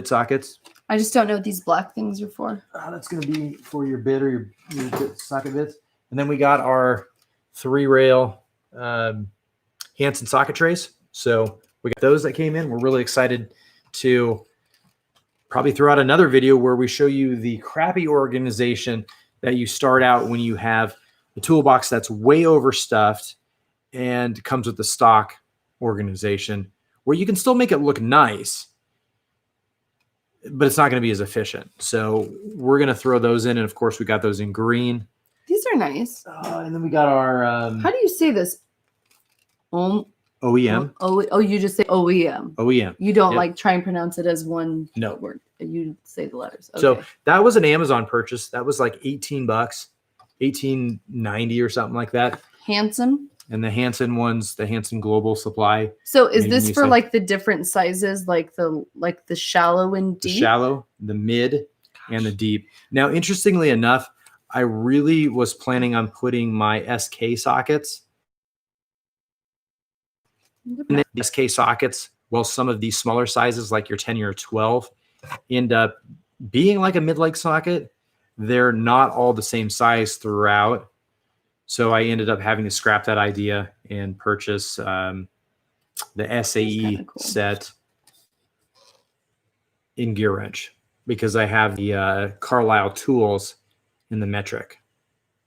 sockets. I just don't know what these black things are for. That's going to be for your bit or your socket bits. And then we got our 3-rail Hansen socket trays. So we got those that came in. We're really excited to probably throw out another video where we show you the crappy organization that you start out when you have a toolbox that's way overstuffed and comes with the stock organization where you can still make it look nice, but it's not going to be as efficient. So we're going to throw those in. And of course, we got those in green. These are nice. And then we got our How do you say this? OEM. Oh, you just say OEM. OEM. You don't Yep. like try and pronounce it as one No. word. You say the letters. Okay. So that was an Amazon purchase. That was like $18, $18.90 or something like that. Handsome. And the Hansen ones, the Hansen Global Supply. So is Maybe this you for said- like the different sizes, like the shallow and The deep? shallow, the mid, and the deep. Now, interestingly enough, I really was planning on putting my SK sockets. And the SK sockets, well, some of these smaller sizes, like your 10 or 12, end up being like a mid-leg socket. They're not all the same size throughout. So I ended up having to scrap that idea and purchase the SAE kinda cool. set in gear wrench because I have the Carlisle tools in the metric,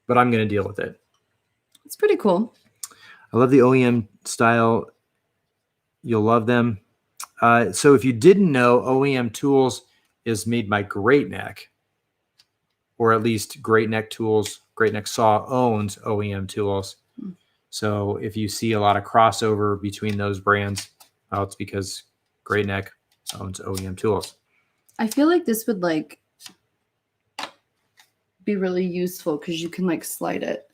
but I'm going to deal with it. It's pretty cool. I love the OEM style. You'll love them. So if you didn't know, OEM Tools is made by Great Neck, or at least Great Neck Tools. Great Neck Saw owns OEM Tools. So if you see a lot of crossover between those brands, well, it's because Great Neck owns OEM Tools. I feel like this would like be really useful because you can like slide it.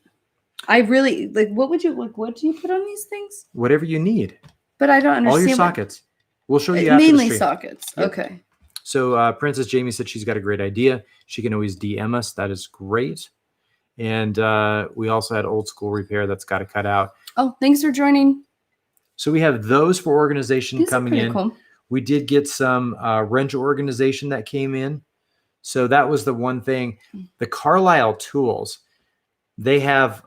I really like. What do you put on these things? Whatever you need. But I don't understand. All your sockets. We'll show you after the mainly stream. sockets. Yep. Okay. So Princess Jamie said she's got a great idea. She can always DM us. That is great. And we also had Old School Repair that's got to cut out. Oh, thanks for joining. So we have those for organization These coming are pretty in. cool. We did get some wrench organization that came in. So that was the one thing. The Carlisle tools, they have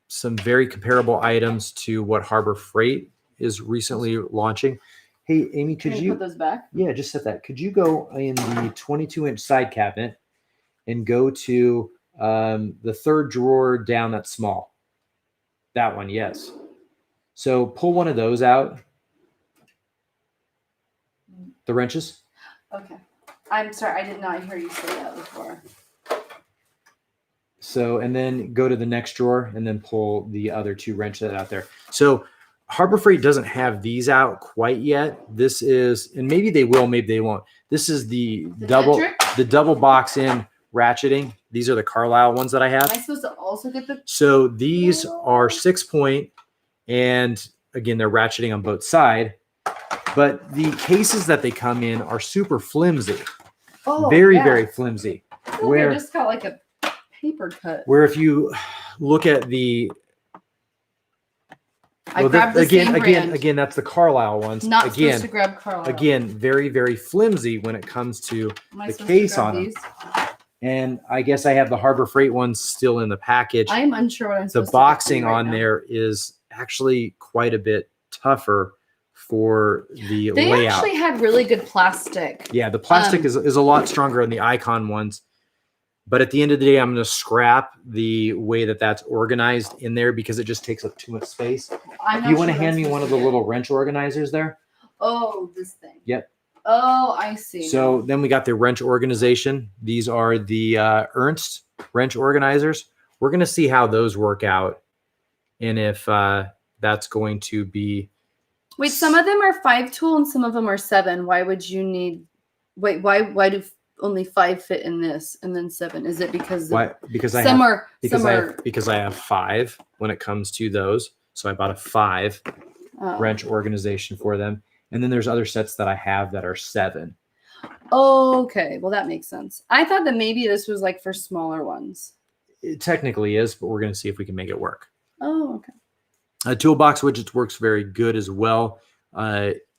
some very comparable items to what Harbor Freight is recently launching. Hey, Amy, could Can you put those back? Yeah, just set that. Could you go in the 22-inch side cabinet and go to the third drawer down that's small? That one, yes. So pull one of those out. The wrenches. Okay. I'm sorry. I did not hear you say that before. So, and then go to the next drawer and then pull the other two wrenches out there. So Harbor Freight doesn't have these out quite yet. This is, and maybe they will, maybe they won't. This is the double box in ratcheting. These are the Carlisle ones that I have. Am I supposed to also get the? So these are 6-point, and again, they're ratcheting on both sides. But the cases that they come in are super flimsy, very flimsy. Where just got like a paper cut. Where if you look at the again, that's the Carlisle ones. Not supposed to grab Carlisle. Again, very flimsy when it comes to the case on them. And I guess I have the Harbor Freight ones still in the package. I am unsure what I'm supposed The boxing on there is actually quite a bit tougher for the layout. They actually had really good plastic. Yeah, the plastic is a lot stronger on the Icon ones. But at the end of the day, I'm going to scrap the way that that's organized in there because it just takes up too much space. Do you want to hand me one of the little wrench organizers there? Oh, this thing. Yep. Oh, I see. So then we got the wrench organization. These are the Ernst wrench organizers. We're going to see how those work out and if that's going to be. Wait, some of them are 5 tool and some of them are 7. Why would you need? Wait, why do only 5 fit in this and then 7? Is it because because I have 5 when it comes to those. So I bought a 5 wrench organization for them. And then there's other sets that I have that are 7. Oh, okay. Well, that makes sense. I thought that maybe this was like for smaller ones. It technically is, but we're going to see if we can make it work. Oh, okay. Toolbox widgets works very good as well.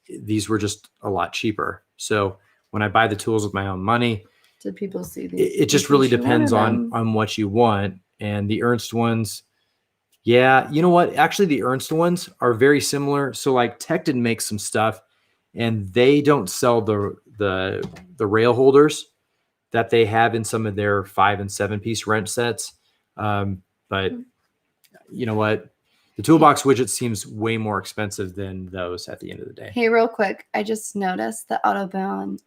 These were just a lot cheaper. So when I buy the tools with my own money, did people see these? It just really depends on what you want. And the Ernst ones, yeah, you know what? Actually, the Ernst ones are very similar. So like Tekton makes some stuff, and they don't sell the rail holders that they have in some of their 5 and 7-piece wrench sets. But you know what? The toolbox widget seems way more expensive than those at the end of the day. Hey, real quick, I just noticed that Autobound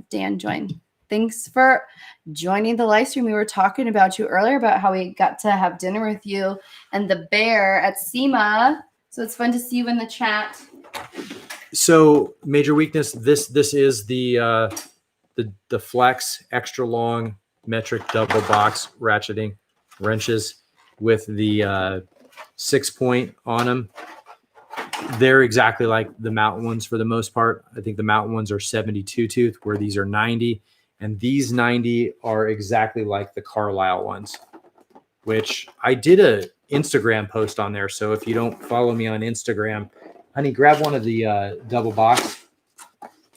Dan joined. Thanks for joining the live stream. We were talking about you earlier about how we got to have dinner with you and the bear at SEMA. So it's fun to see you in the chat. So major weakness, this is the Flex extra long metric double box ratcheting wrenches with the 6-point on them. They're exactly like the Mountain ones for the most part. I think the Mountain ones are 72 tooth, where these are 90. And these 90 are exactly like the Carlisle ones, which I did a Instagram post on there. So if you don't follow me on Instagram, honey, grab one of the double box.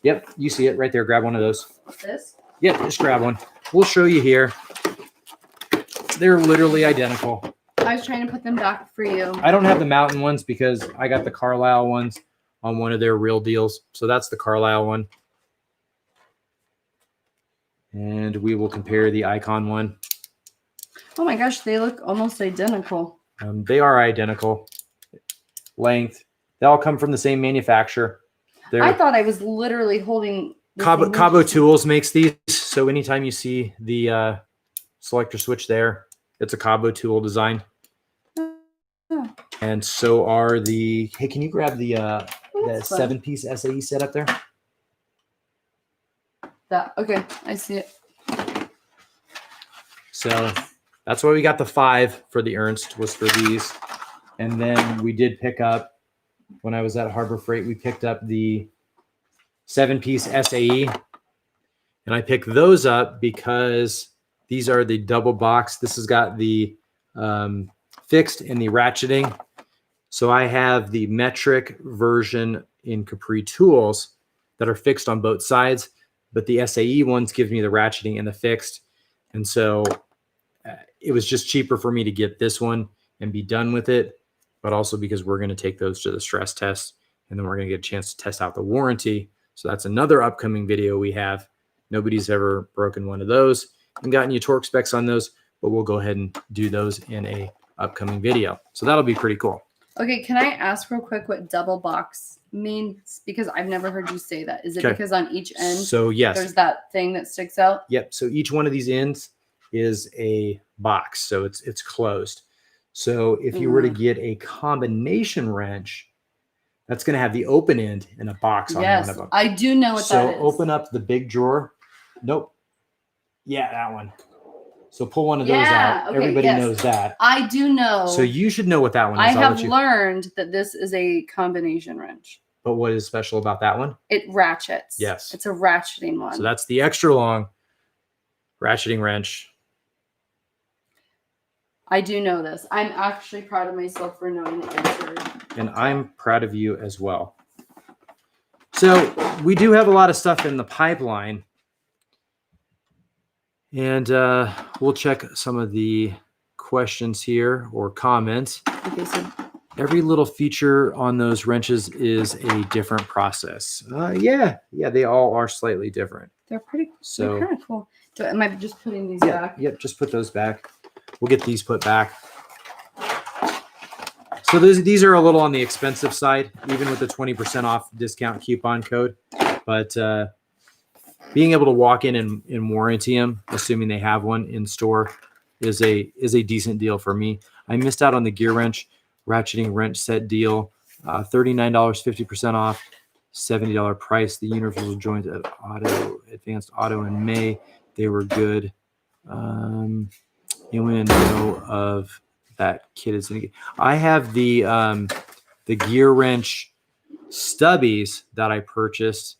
Yep, you see it right there. Grab one of those. This? Yep, just grab one. We'll show you here. They're literally identical. I was trying to put them back for you. I don't have the Mountain ones because I got the Carlisle ones on one of their real deals. So that's the Carlisle one. And we will compare the Icon one. Oh my gosh, they look almost identical. They are identical. Length. They all come from the same manufacturer. I thought I was literally holding. Cabo Tools makes these. So anytime you see the selector switch there, it's a Cabo tool design. Oh. And so are the. Hey, can you grab the 7-piece SAE set up there? Okay, I see it. So that's why we got the 5 for the Ernst, was for these. And then we did pick up, when I was at Harbor Freight, we picked up the 7-piece SAE. And I picked those up because these are the double box. This has got the fixed and the ratcheting. So I have the metric version in Capri Tools that are fixed on both sides. But the SAE ones give me the ratcheting and the fixed. And so it was just cheaper for me to get this one and be done with it. But also because we're going to take those to the stress test. And then we're going to get a chance to test out the warranty. So that's another upcoming video we have. Nobody's ever broken one of those and gotten you torque specs on those. But we'll go ahead and do those in a upcoming video. So that'll be pretty cool. Okay, can I ask real quick what double box means? Because I've never heard you say that. Is it because on each end, so yes, there's that thing that sticks out? Yep. So each one of these ends is a box, so it's closed. So if you were to get a combination wrench, that's going to have the open end and a box on one of them. I do know what that is. So open up the big drawer. Nope. Yeah, that one. So pull one of those out. Okay, everybody knows that. I do know. So you should know what that one is. I have learned that this is a combination wrench. But what is special about that one? It ratchets. Yes. It's a ratcheting one. So that's the extra long ratcheting wrench. I do know this. I'm actually proud of myself for knowing the answer. And I'm proud of you as well. So we do have a lot of stuff in the pipeline. And we'll check some of the questions here or comments. Okay, so every little feature on those wrenches is a different process. Yeah, they all are slightly different. They're pretty. So they're kind of cool. So am I just putting these Yeah, back? yep, just put those back. We'll get these put back. So these are a little on the expensive side, even with the 20% off discount coupon code. But being able to walk in and warranty them, assuming they have one in store, is a decent deal for me. I missed out on the gear wrench, ratcheting wrench set deal, $39, 50% off, $70 price. The universal joints at Advanced Auto in May. They were good. You want to know of that kit is in. I have the gear wrench stubbies that I purchased.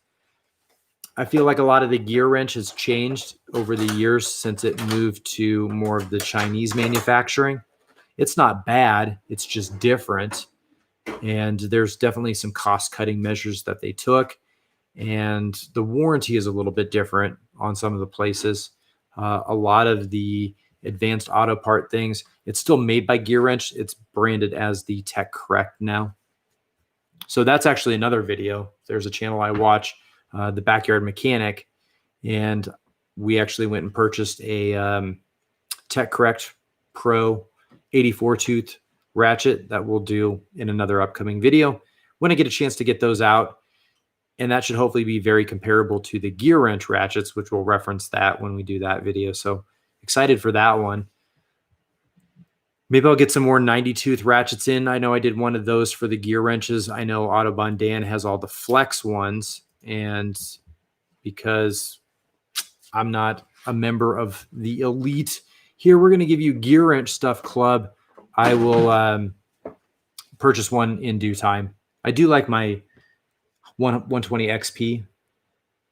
I feel like a lot of the gear wrench has changed over the years since it moved to more of the Chinese manufacturing. It's not bad. It's just different. And there's definitely some cost cutting measures that they took. And the warranty is a little bit different on some of the places. A lot of the Advanced Auto part things, it's still made by Gear Wrench. It's branded as the Tech Correct now. So that's actually another video. There's a channel I watch, The Backyard Mechanic, and we actually went and purchased a Tech Correct Pro 84 tooth ratchet that we'll do in another upcoming video when I get a chance to get those out. And that should hopefully be very comparable to the gear wrench ratchets, which we'll reference that when we do that video. So excited for that one. Maybe I'll get some more 90 tooth ratchets in. I know I did one of those for the gear wrenches. I know Autobahn Dan has all the flex ones. And because I'm not a member of the elite here, we're going to give you Gear Wrench Stuff Club. I will purchase one in due time. I do like my 120 XP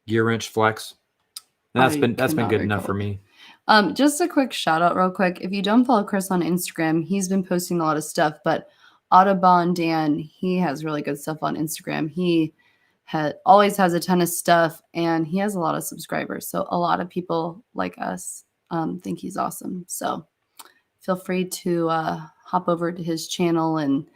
gear wrench flex. And that's been good enough for me. Just a quick shout out real quick. If you don't follow Chris on Instagram, he's been posting a lot of stuff, but Autobahn Dan, he has really good stuff on Instagram. He always has a ton of stuff and he has a lot of subscribers. So a lot of people like us think he's awesome. So feel free to hop over to his channel and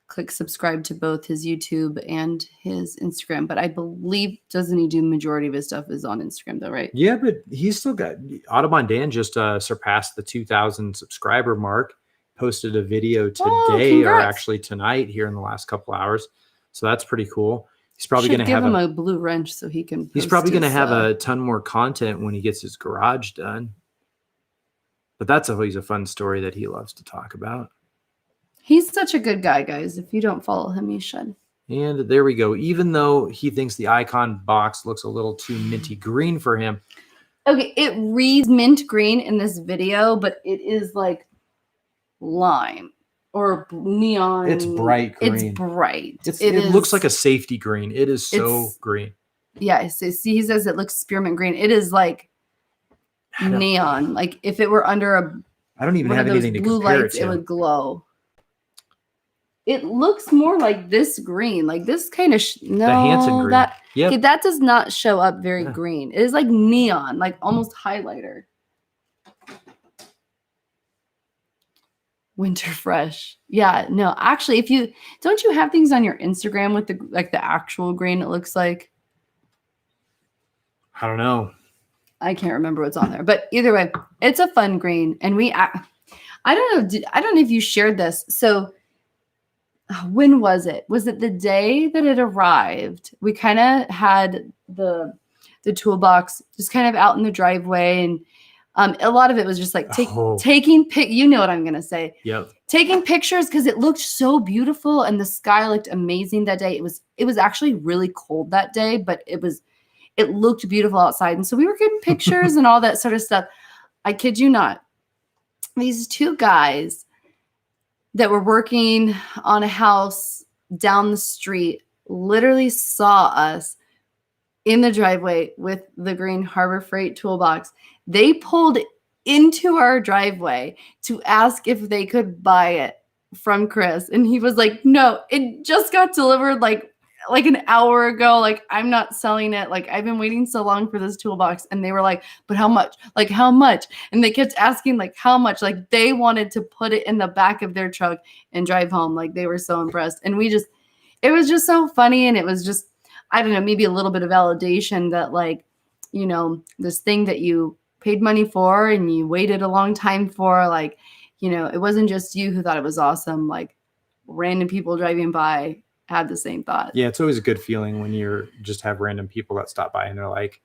click subscribe to both his YouTube and his Instagram. But I believe, doesn't he do majority of his stuff is on Instagram though, right? Yeah, but he's still got, Autobahn Dan just surpassed the 2,000 subscriber mark, posted a video today or actually tonight here in the last couple hours. So that's pretty cool. He's probably going to give him a blue wrench so he can. He's probably going to have a ton more content when he gets his garage done. But that's always a fun story that he loves to talk about. He's such a good guy, guys. If you don't follow him, you should. And there we go. Even though he thinks the icon box looks a little too minty green for him. Okay, it reads mint green in this video, but it is like lime or neon. It's bright green. It's bright. It looks like a safety green. It is so green. Yeah, see, he says it looks spearmint green. It is like neon. Like if it were under I don't even have anything to compare it to. It would glow. It looks more like this green, like this kind of the Hansen green. That does not show up very green. It is like neon, like almost highlighter. Winter fresh. Yeah, no, actually, if you don't you have things on your Instagram with the actual green it looks like? I don't know. I can't remember what's on there, but either way, it's a fun green. And I don't know. I don't know if you shared this. So when was it? Was it the day that it arrived? We kind of had the toolbox just kind of out in the driveway, and a lot of it was just like taking you know what I'm gonna say. Yep. Taking pictures because it looked so beautiful and the sky looked amazing that day. It was actually really cold that day, but it looked beautiful outside, and so we were getting pictures and all that sort of stuff. I kid you not. These two guys that were working on a house down the street literally saw us in the driveway with the green Harbor Freight toolbox. They pulled into our driveway to ask if they could buy it from Chris. And he was like, no, it just got delivered like an hour ago. Like, I'm not selling it. Like, I've been waiting so long for this toolbox. And they were like, but how much? Like, how much? And they kept asking, like, how much? Like, they wanted to put it in the back of their truck and drive home. Like, they were so impressed. And it was just so funny. And it was just, I don't know, maybe a little bit of validation that, like, you know, this thing that you paid money for and you waited a long time for. Like, it wasn't just you who thought it was awesome. Like random people driving by had the same thought. Yeah, it's always a good feeling when you just have random people that stop by and they're like,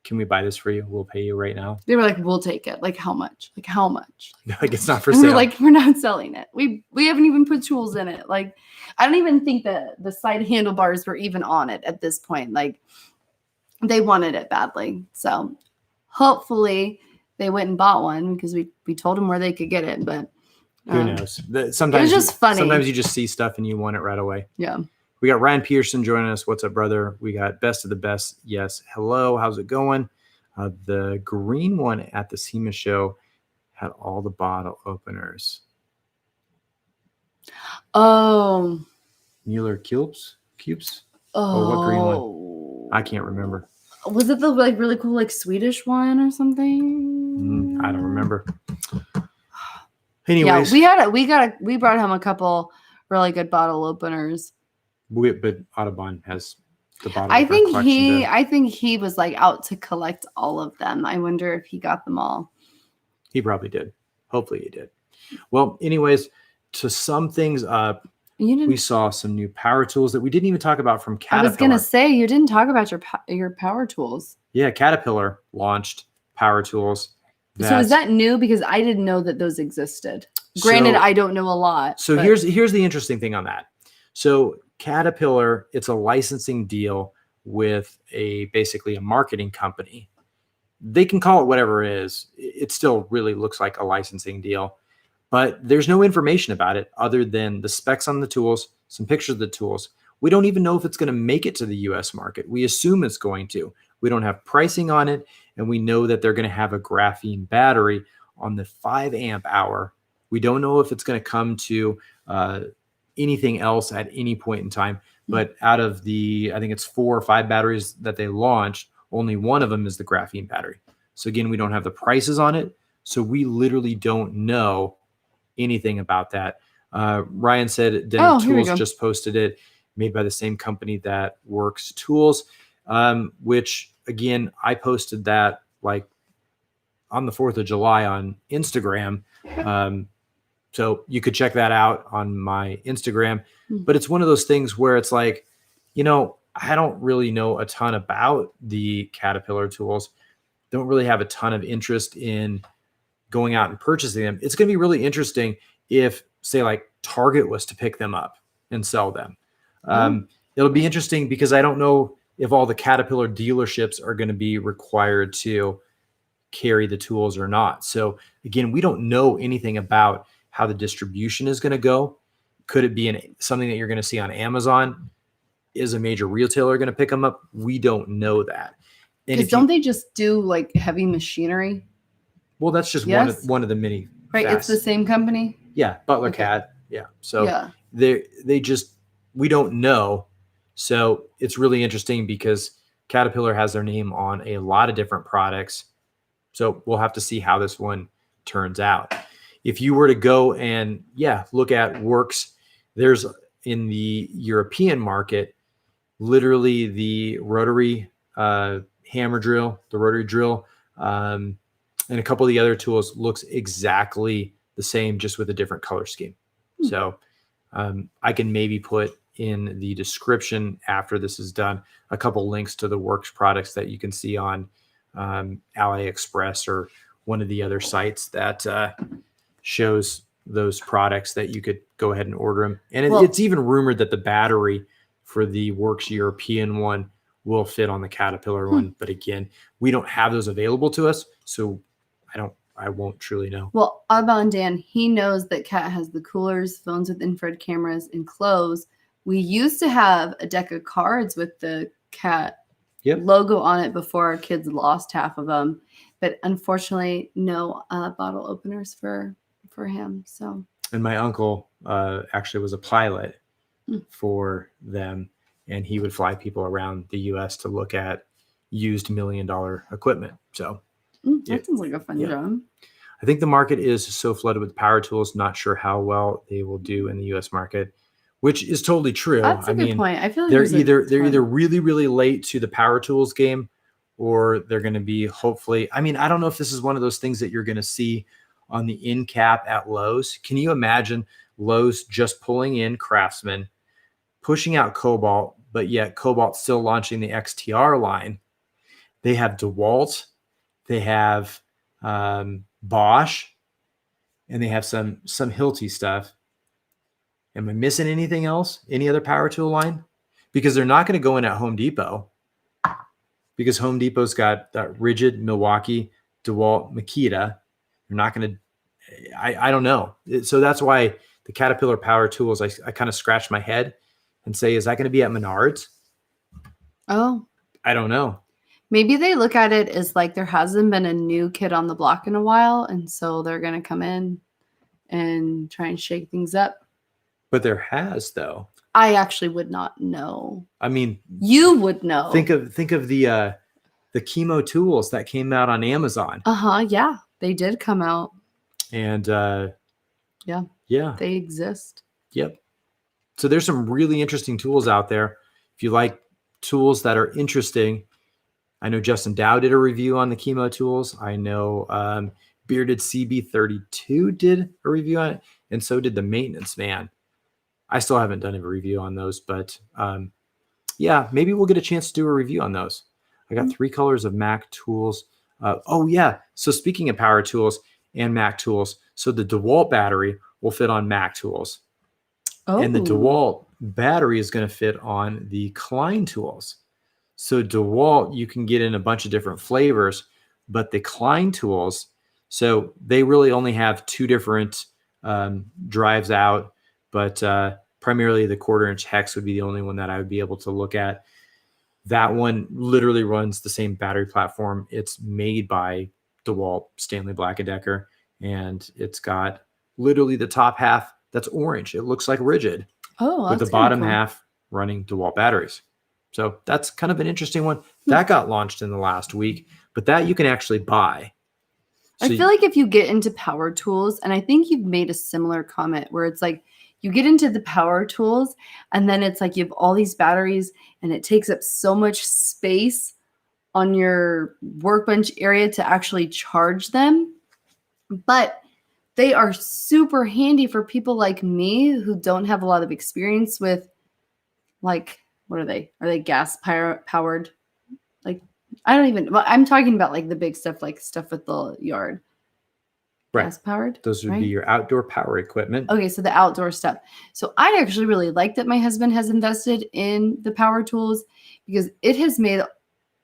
can we buy this for you? We'll pay you right now. They were like, we'll take it. Like, how much? Like, how much? Like, it's not for and sale. We're like, we're not selling it. We haven't even put tools in it. Like, I don't even think that the side handlebars were even on it at this point. Like, they wanted it badly. So hopefully they went and bought one because we told them where they could get it. But who knows? Sometimes it was just funny. Sometimes you just see stuff and you want it right away. Yeah. We got Ryan Peterson joining us. What's up, brother? We got Best of the Best. Yes. Hello. How's it going? The green one at the SEMA show had all the bottle openers. Oh. Mueller cubes? Oh, what green one? I can't remember. Was it the really cool Swedish one or something? I don't remember. Anyways, yeah, we brought him a couple really good bottle openers. But Audubon has the bottle. I think he was out to collect all of them. I wonder if he got them all. He probably did. Hopefully he did. Well, anyways, to sum things up, we saw some new power tools that we didn't even talk about from Caterpillar. I was going to say, you didn't talk about your power tools. Yeah, Caterpillar launched power tools. So is that new? Because I didn't know that those existed. Granted, I don't know a lot. So here's the interesting thing on that. So Caterpillar, it's a licensing deal with basically a marketing company. They can call it whatever it is. It still really looks like a licensing deal, but there's no information about it other than the specs on the tools, some pictures of the tools. We don't even know if it's going to make it to the US market. We assume it's going to. We don't have pricing on it, and we know that they're going to have a graphene battery on the 5 amp hour. We don't know if it's going to come to anything else at any point in time, but out of I think it's 4 or 5 batteries that they launched, only one of them is the graphene battery. So again, we don't have the prices on it. So we literally don't know anything about that. Ryan said Denham Tools just posted it, made by the same company that Worx Tools, which again, I posted that on the 4th of July on Instagram. So you could check that out on my Instagram, but it's one of those things where it's I don't really know a ton about the Caterpillar tools. Don't really have a ton of interest in going out and purchasing them. It's going to be really interesting if, say, Target was to pick them up and sell them. It'll be interesting because I don't know if all the Caterpillar dealerships are going to be required to carry the tools or not. So again, we don't know anything about how the distribution is going to go. Could it be something that you're going to see on Amazon? Is a major retailer going to pick them up? We don't know that. Because don't they just do heavy machinery? Well, that's just one of the many. Right, it's the same company. Yeah, Butler Cat. Yeah, so we don't know. So it's really interesting because Caterpillar has their name on a lot of different products. So we'll have to see how this one turns out. If you were to go and look at Worx, there's in the European market, literally the rotary hammer drill, the rotary drill, and a couple of the other tools looks exactly the same, just with a different color scheme. So I can maybe put in the description after this is done a couple links to the Worx products that you can see on AliExpress or one of the other sites that shows those products that you could go ahead and order them. And it's even rumored that the battery for the Worx European one will fit on the Caterpillar one. But again, we don't have those available to us. So I won't truly know. Well, Audubon Dan, he knows that Cat has the coolers, phones with infrared cameras, and clothes. We used to have a deck of cards with the Cat logo on it before our kids lost half of them. But unfortunately, no bottle openers for him. So. And my uncle actually was a pilot for them, and he would fly people around the U.S. to look at used $1 million equipment. So that sounds like a fun job. I think the market is so flooded with power tools, not sure how well they will do in the U.S. market, which is totally true. That's a good point. I feel like they're either really, really late to the power tools game, or they're going to be hopefully, I mean, I don't know if this is one of those things that you're going to see on the end cap at Lowe's. Can you imagine Lowe's just pulling in Craftsman, pushing out Cobalt, but yet Cobalt still launching the XTR line? They have Dewalt, they have Bosch, and they have some Hilti stuff. Am I missing anything else? Any other power tool line? Because they're not going to go in at Home Depot, because Home Depot's got that Rigid, Milwaukee, DeWalt, Makita. They're not going to, I don't know. So that's why the Caterpillar power tools, I kind of scratch my head and say, is that going to be at Menards? Oh, I don't know. Maybe they look at it as like there hasn't been a new kid on the block in a while, and so they're going to come in and try and shake things up. But there has, though. I actually would not know. I mean, you would know. Think of the chemo tools that came out on Amazon. Yeah, they did come out. And yeah, they exist. Yep. So there's some really interesting tools out there. If you like tools that are interesting, I know Justin Dow did a review on the chemo tools. I know Bearded CB32 did a review on it, and so did the Maintenance Man. I still haven't done a review on those, but yeah, maybe we'll get a chance to do a review on those. I got 3 colors of Mac tools. So speaking of power tools and Mac tools, so the DeWalt battery will fit on Mac tools. And the DeWalt battery is going to fit on the Klein tools. So DeWalt, you can get in a bunch of different flavors, but the Klein tools, so they really only have 2 different drives out, but primarily the 1/4-inch hex would be the only one that I would be able to look at. That one literally runs the same battery platform. It's made by DeWalt, Stanley Black & Decker, and it's got literally the top half that's orange. It looks like Rigid. With the bottom half running DeWalt batteries. So that's kind of an interesting one. That got launched in the last week, but that you can actually buy. So I feel like if you get into power tools, and I think you've made a similar comment where it's like you get into the power tools and then it's like you have all these batteries and it takes up so much space on your workbench area to actually charge them. But they are super handy for people like me who don't have a lot of experience with, like, what are they? Are they gas powered? Like, I don't even, well, I'm talking about like the big stuff, like stuff with the yard. Right. Gas powered? Those would be your outdoor power equipment. Okay, so the outdoor stuff. So I actually really like that my husband has invested in the power tools because it has made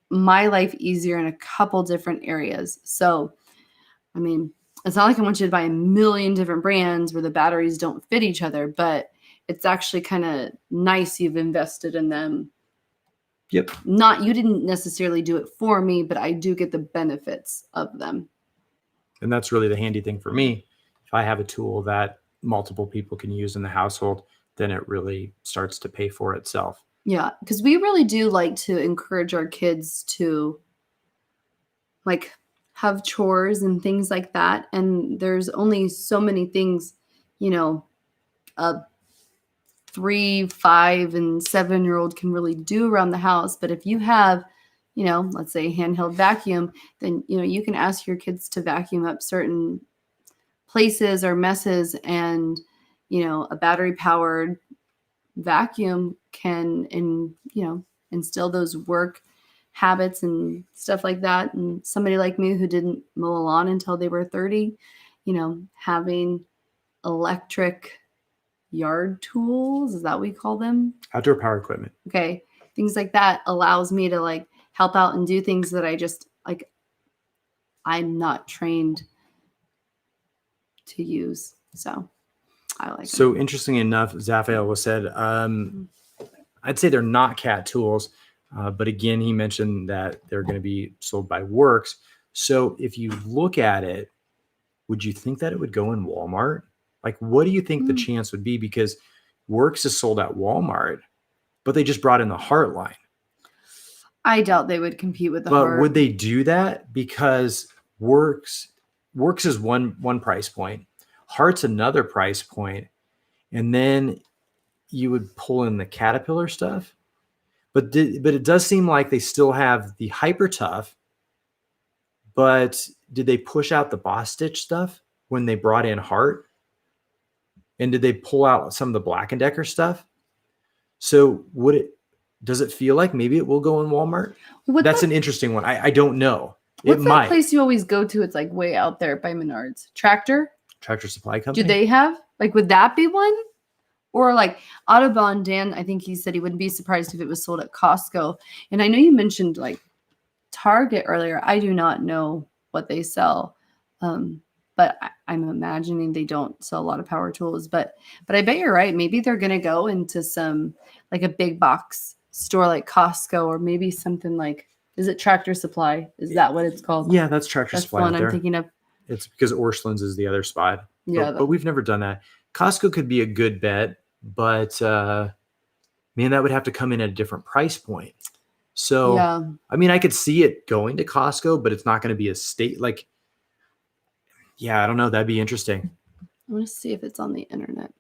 my life easier in a couple different areas. So, I mean, it's not like I want you to buy a million different brands where the batteries don't fit each other, but it's actually kind of nice you've invested in them. Yep. You didn't necessarily do it for me, but I do get the benefits of them. And that's really the handy thing for me. If I have a tool that multiple people can use in the household, then it really starts to pay for itself. Yeah, because we really do like to encourage our kids to like have chores and things like that. And there's only so many things, a 3, 5, and 7-year-old can really do around the house. But if you have, let's say a handheld vacuum, then, you can ask your kids to vacuum up certain places or messes, and, a battery powered vacuum can, instill those work habits and stuff like that. And somebody like me who didn't mow a lawn until they were 30, having electric yard tools, is that what we call them? Outdoor power equipment. Okay. Things like that allows me to like help out and do things that I just like, I'm not trained to use. So I like So them. Interesting enough, Zaphael said, I'd say they're not cat tools. But again, he mentioned that they're going to be sold by Worx. So if you look at it, would you think that it would go in Walmart? Like, what do you think the chance would be? Because Worx is sold at Walmart, but they just brought in the Heart line. I doubt they would compete with the Heart. But would they do that? Because Worx is one price point. Heart's another price point. And then you would pull in the Caterpillar stuff. But it does seem like they still have the Hyper Tough. But did they push out the Boss Stitch stuff when they brought in Hart? And did they pull out some of the Black & Decker stuff? So does it feel like maybe it will go in Walmart? That's an interesting one. I don't know. What's that place you always go to? It's like way out there by Menards. Tractor Supply Company. Do they have, like, would that be one? Or like Audubon, Dan, I think he said he wouldn't be surprised if it was sold at Costco. And I know you mentioned like Target earlier. I do not know what they sell. But I'm imagining they don't sell a lot of power tools. But I bet you're right. Maybe they're going to go into some, like a big box store like Costco, or maybe something like, is it Tractor Supply? Is that what it's called? Yeah, that's Tractor Supply. That's the one I'm thinking of. It's because Orscheln's is the other spot. Yeah. But we've never done that. Costco could be a good bet, but man, that would have to come in at a different price point. So, yeah. I mean, I could see it going to Costco, but it's not going to be a state like, yeah, I don't know. That'd be interesting. I want to see if it's on the internet.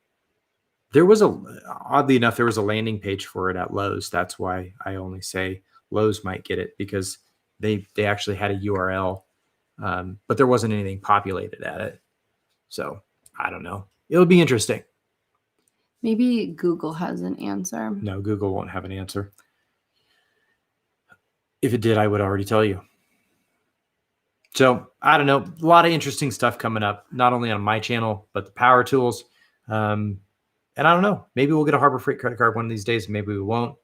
Oddly enough, there was a landing page for it at Lowe's. That's why I only say Lowe's might get it, because they actually had a URL, but there wasn't anything populated at it. So I don't know. It'll be interesting. Maybe Google has an answer. No, Google won't have an answer. If it did, I would already tell you. So I don't know. A lot of interesting stuff coming up, not only on my channel, but the power tools. And I don't know. Maybe we'll get a Harbor Freight credit card one of these days. Maybe we won't.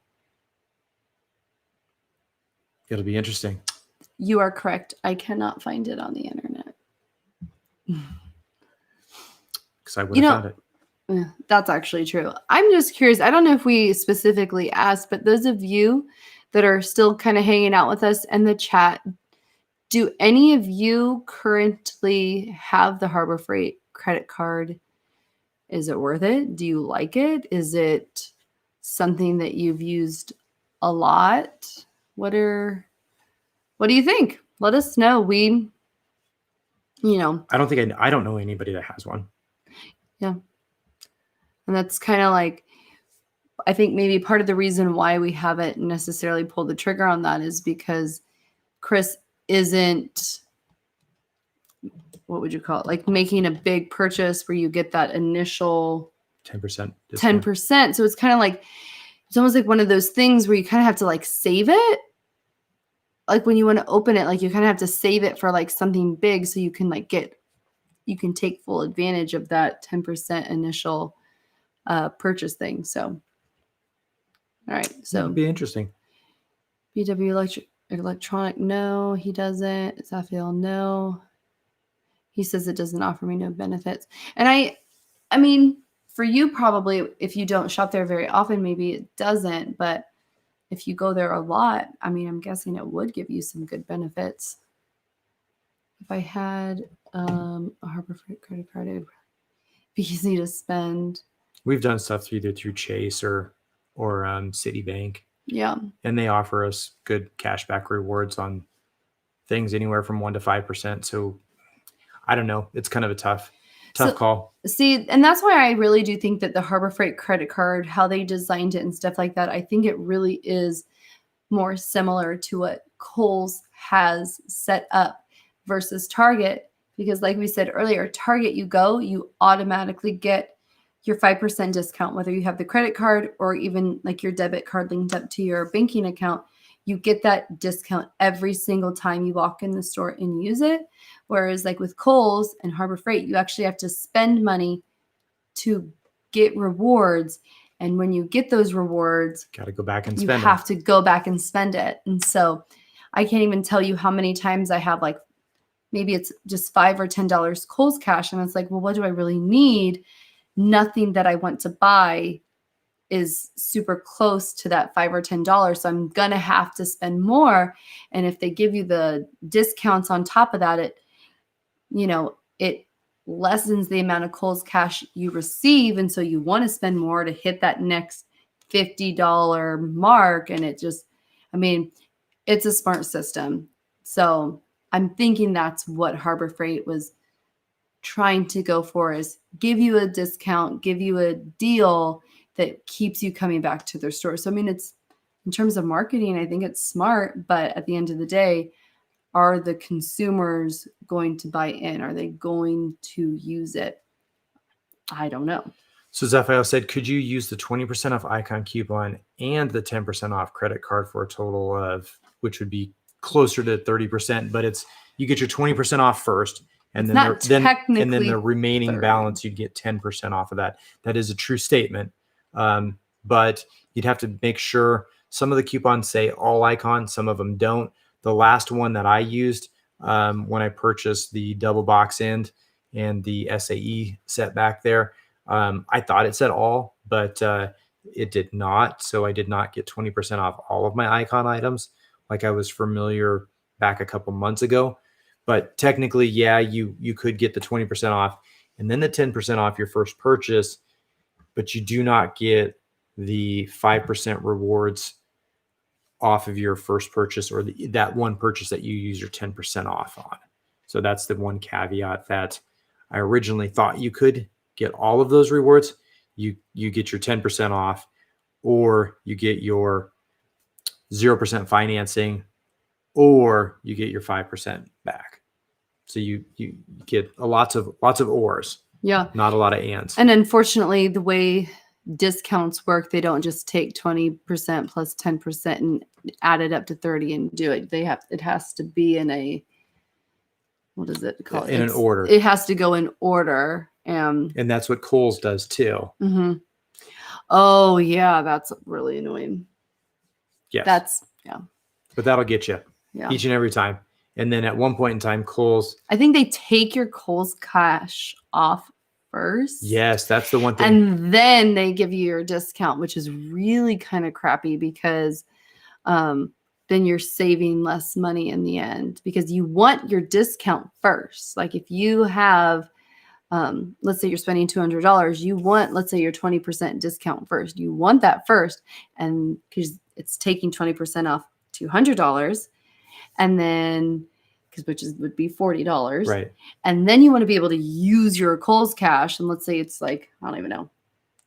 It'll be interesting. You are correct. I cannot find it on the internet. Because I would have found it. That's actually true. I'm just curious. I don't know if we specifically asked, but those of you that are still kind of hanging out with us in the chat, do any of you currently have the Harbor Freight credit card? Is it worth it? Do you like it? Is it something that you've used a lot? What do you think? Let us know. I don't know anybody that has one. Yeah. And that's kind of like, I think maybe part of the reason why we haven't necessarily pulled the trigger on that is because Chris isn't, what would you call it? Like making a big purchase where you get that initial 10%. 10%. So it's kind of like, it's almost like one of those things where you kind of have to like save it. Like when you want to open it, like you kind of have to save it for like something big so you can like you can take full advantage of that 10% initial purchase thing. So, all right. So it'd be interesting. BW Electronic, no, he doesn't. Zafiel, no. He says it doesn't offer me no benefits. And I mean, for you probably, if you don't shop there very often, maybe it doesn't. But if you go there a lot, I mean, I'm guessing it would give you some good benefits. If I had a Harbor Freight credit card, it would be easy to spend. We've done stuff either through Chase or Citibank. Yeah. And they offer us good cashback rewards on things anywhere from 1% to 5%. So I don't know. It's kind of a tough call. See, and that's why I really do think that the Harbor Freight credit card, how they designed it and stuff like that, I think it really is more similar to what Kohl's has set up versus Target. Because like we said earlier, Target, you automatically get your 5% discount, whether you have the credit card or even like your debit card linked up to your banking account. You get that discount every single time you walk in the store and use it. Whereas like with Kohl's and Harbor Freight, you actually have to spend money to get rewards. And when you get those rewards, got to go back and spend it. You have to go back and spend it. And so I can't even tell you how many times I have like, maybe it's just $5 or $10 Kohl's cash. And it's like, well, what do I really need? Nothing that I want to buy is super close to that $5 or $10. So I'm going to have to spend more. And if they give you the discounts on top of that, it lessens the amount of Kohl's cash you receive. And so you want to spend more to hit that next $50 mark. And it's a smart system. So I'm thinking that's what Harbor Freight was trying to go for, is give you a discount, give you a deal that keeps you coming back to their store. So, it's in terms of marketing, I think it's smart, but at the end of the day, are the consumers going to buy in? Are they going to use it? I don't know. So Zephael said, could you use the 20% off icon coupon and the 10% off credit card for a total of, which would be closer to 30%, but it's, you get your 20% off first, and It's then not then technically the remaining 30. balance, you'd get 10% off of that. That is a true statement. But you'd have to make sure some of the coupons say all icon, some of them don't. The last one that I used when I purchased the double box end and the SAE set back there, I thought it said all, but it did not. So I did not get 20% off all of my icon items like I was familiar back a couple months ago. But technically, yeah, you could get the 20% off and then the 10% off your first purchase, but you do not get the 5% rewards off of your first purchase, or that one purchase that you use your 10% off on. So that's the one caveat that I originally thought you could get all of those rewards. You get your 10% off, or you get your 0% financing, or you get your 5% back. So you get lots of ors. Yeah. Not a lot of ands. And unfortunately, the way discounts work, they don't just take 20% plus 10% and add it up to 30 and do it. It has to be in a, what is it called? In an order. It has to go in order. And that's what Kohl's does too. Mm-hmm. Oh yeah, that's really annoying. Yes. But that'll get you each and every time. And then at one point in time, Kohl's, I think they take your Kohl's cash off first. Yes, that's the one thing. And then they give you your discount, which is really kind of crappy because then you're saving less money in the end, because you want your discount first. Like if you have, let's say you're spending $200, you want, let's say your 20% discount first. You want that first, and because it's taking 20% off $200, and then would be $40, right? And then you want to be able to use your Kohl's cash, and let's say it's like, I don't even know.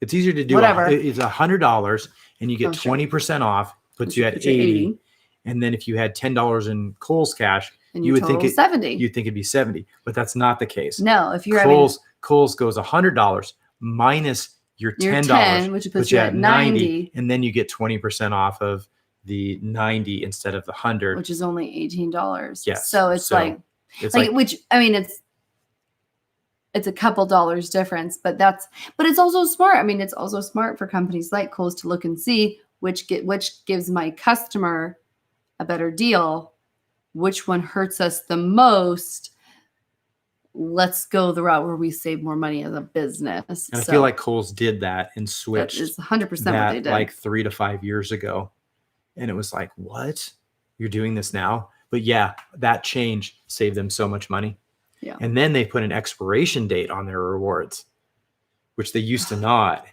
It's easier to do. Whatever. It's $100, and you get 20% off, puts you at 80. And then if you had $10 in Kohl's cash, you would think 70. You'd think it'd be 70, but that's not the case. No, if you're Kohl's goes $100 minus your $10, which puts you at 90, and then you get 20% off of the 90 instead of the 100, which is only $18. Yes. So it's like which, I mean, it's a couple dollars difference, but it's also smart. I mean, it's also smart for companies like Kohl's to look and see which gives my customer a better deal, which one hurts us the most. Let's go the route where we save more money as a business. And I feel like Kohl's did that and switched. That is 100% what they did. Like 3 to 5 years ago. And it was like, what? You're doing this now? But yeah, that change saved them so much money. Yeah. And then they put an expiration date on their rewards, which they used to not.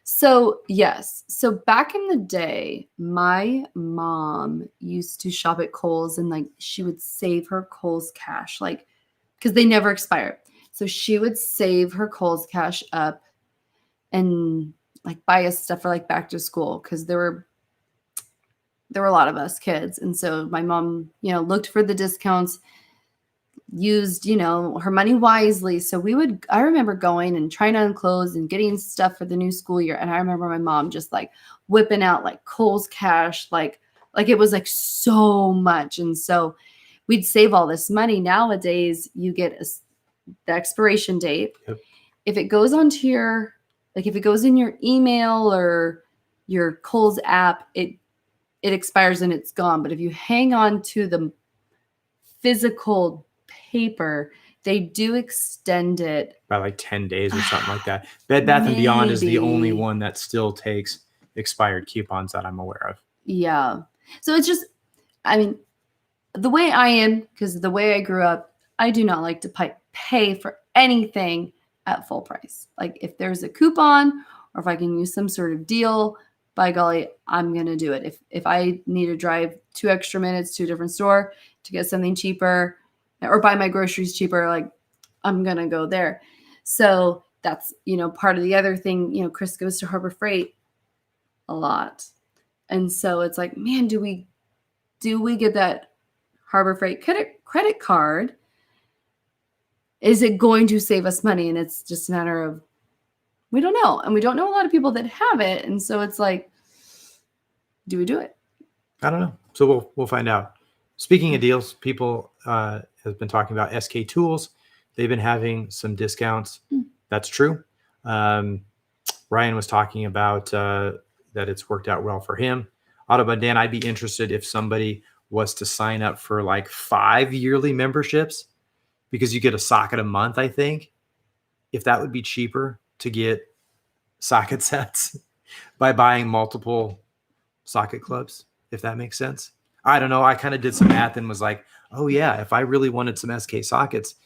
So yes. So back in the day, my mom used to shop at Kohl's, and like she would save her Kohl's cash, like, because they never expire. So she would save her Kohl's cash up and like buy us stuff for like back to school, because there were a lot of us kids. And so my mom, looked for the discounts, used, her money wisely. So I remember going and trying on clothes and getting stuff for the new school year. And I remember my mom just like whipping out like Kohl's cash, like it was like so much. And so we'd save all this money. Nowadays, you get the expiration date. Yep. If it goes onto if it goes in your email or your Kohl's app, it expires and it's gone. But if you hang on to the physical paper, they do extend it by like 10 days or something like that. Bed Bath & Beyond is the only one that still takes expired coupons that I'm aware of. Yeah. So it's just, I mean, the way I am, because the way I grew up, I do not like to pay for anything at full price. Like if there's a coupon or if I can use some sort of deal, by golly, I'm going to do it. If I need to drive 2 extra minutes to a different store to get something cheaper or buy my groceries cheaper, like I'm going to go there. So that's, part of the other thing, Chris goes to Harbor Freight a lot. And so it's like, man, do we get that Harbor Freight credit card? Is it going to save us money? And it's just a matter of, we don't know. And we don't know a lot of people that have it. And so it's like, do we do it? I don't know. So we'll find out. Speaking of deals, people have been talking about SK Tools. They've been having some discounts. That's true. Ryan was talking about that it's worked out well for him. Autobahn Dan, I'd be interested if somebody was to sign up for like 5 yearly memberships, because you get a socket a month, I think. If that would be cheaper to get socket sets by buying multiple socket clubs, if that makes sense. I don't know. I kind of did some math and was like, oh yeah, if I really wanted some SK sockets,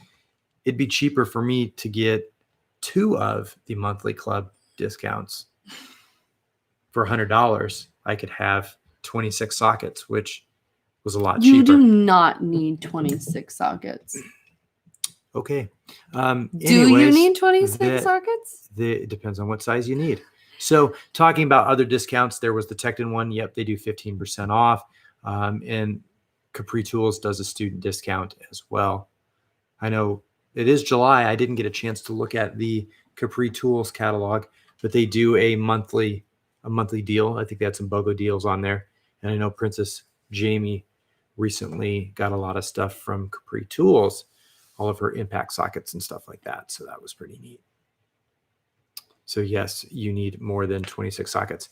it'd be cheaper for me to get 2 of the monthly club discounts. For $100, I could have 26 sockets, which was a lot cheaper. You do not need 26 sockets. Okay. Do you need 26 sockets? It depends on what size you need. So talking about other discounts, there was the Tecton one. Yep, they do 15% off. And Capri Tools does a student discount as well. I know it is July. I didn't get a chance to look at the Capri Tools catalog, but they do a monthly deal. I think they had some BOGO deals on there. And I know Princess Jamie recently got a lot of stuff from Capri Tools, all of her impact sockets and stuff like that. So that was pretty neat. So yes, you need more than 26 sockets.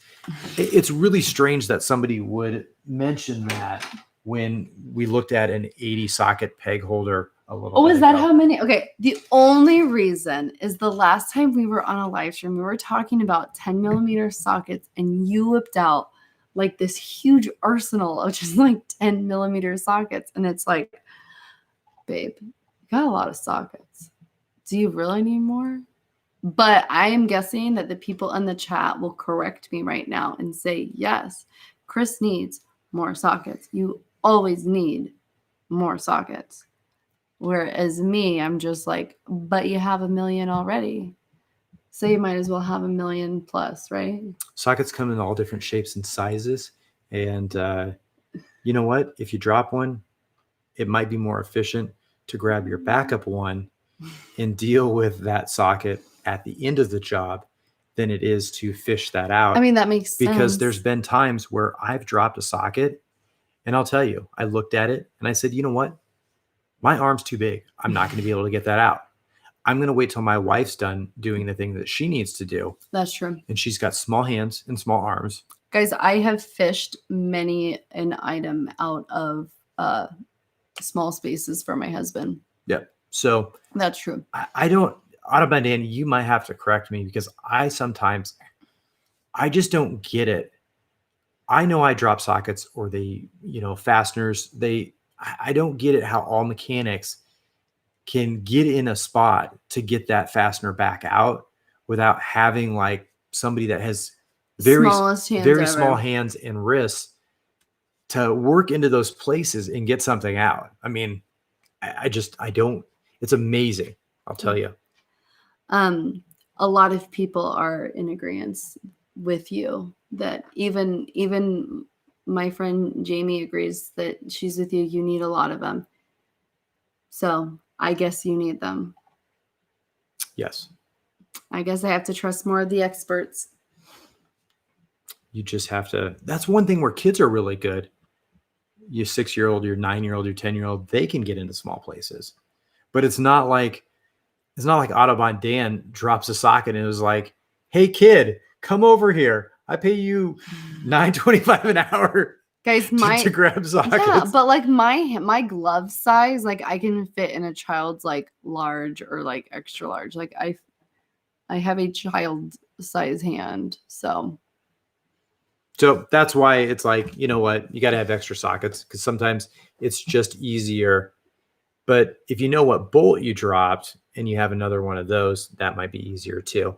It's really strange that somebody would mention that when we looked at an 80 socket peg holder a little bit is that ago. how many? Okay. The only reason is the last time we were on a live stream, we were talking about 10 millimeter sockets, and you whipped out like this huge arsenal of just like 10 millimeter sockets. And it's like, babe, you got a lot of sockets. Do you really need more? But I am guessing that the people in the chat will correct me right now and say, yes, Chris needs more sockets. You always need more sockets. Whereas me, I'm just like, but you have 1 million already. So you might as well have 1 million plus, right? Sockets come in all different shapes and sizes. And you know what? If you drop one, it might be more efficient to grab your backup one and deal with that socket at the end of the job than it is to fish that out. I mean, that makes sense. Because there's been times where I've dropped a socket, and I'll tell you, I looked at it and I said, you know what? My arm's too big. I'm not going to be able to get that out. I'm going to wait till my wife's done doing the thing that she needs to do. That's true. And she's got small hands and small arms. Guys, I have fished many an item out of small spaces for my husband. Yep. So that's true. I don't, Autobahn Dan, you might have to correct me, because I just don't get it. I know I drop sockets or fasteners. I don't get it how all mechanics can get in a spot to get that fastener back out without having like somebody that has very small hands and wrists to work into those places and get something out. I mean, I don't, it's amazing. I'll tell you. A lot of people are in agreement with you that even my friend Jamie agrees that she's with you. You need a lot of them. So I guess you need them. Yes. I guess I have to trust more of the experts. You just have to. That's one thing where kids are really good. Your 6-year-old, your 9-year-old, your 10-year-old, they can get into small places. But it's not like Autobahn Dan drops a socket and it was like, hey kid, come over here. I pay you $9.25 an hour. Guys, to grab sockets. Yeah, but like my glove size, like I can fit in a child's like large or like extra large. Like I have a child size hand. So that's why it's like, you know what, you got to have extra sockets, because sometimes it's just easier. But if you know what bolt you dropped and you have another one of those, that might be easier too.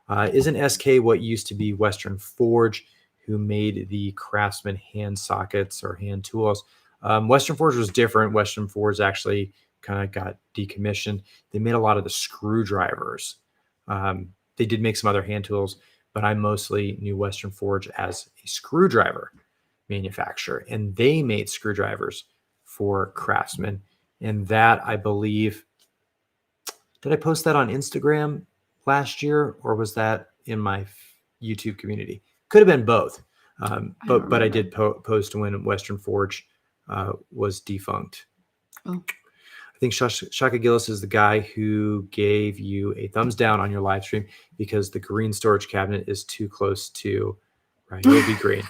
Isn't SK what used to be Western Forge, who made the Craftsman hand sockets or hand tools? Western Forge was different. Western Forge actually kind of got decommissioned. They made a lot of the screwdrivers. They did make some other hand tools, but I mostly knew Western Forge as a screwdriver manufacturer, and they made screwdrivers for craftsmen. And that, I believe, did I post that on Instagram last year, or was that in my YouTube community? Could have been both. But I did post when Western Forge was defunct. Oh. I think Shaka Gillis is the guy who gave you a thumbs down on your live stream because the green storage cabinet is too close to Ryobi green.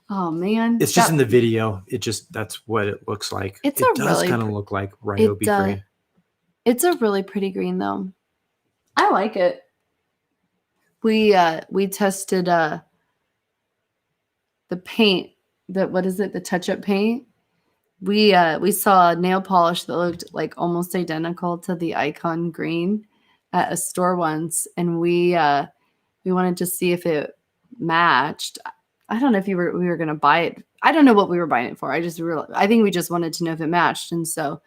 Oh man, it's just in the video. That's what it looks like. It does kind of look like Ryobi green. It's a really pretty green though. I like it. We tested the paint. What is it? The touch-up paint. We saw a nail polish that looked like almost identical to the Icon green at a store once, and we wanted to see if it matched. I don't know if we were going to buy it. I don't know what we were buying it for. I think we just wanted to know if it matched. And so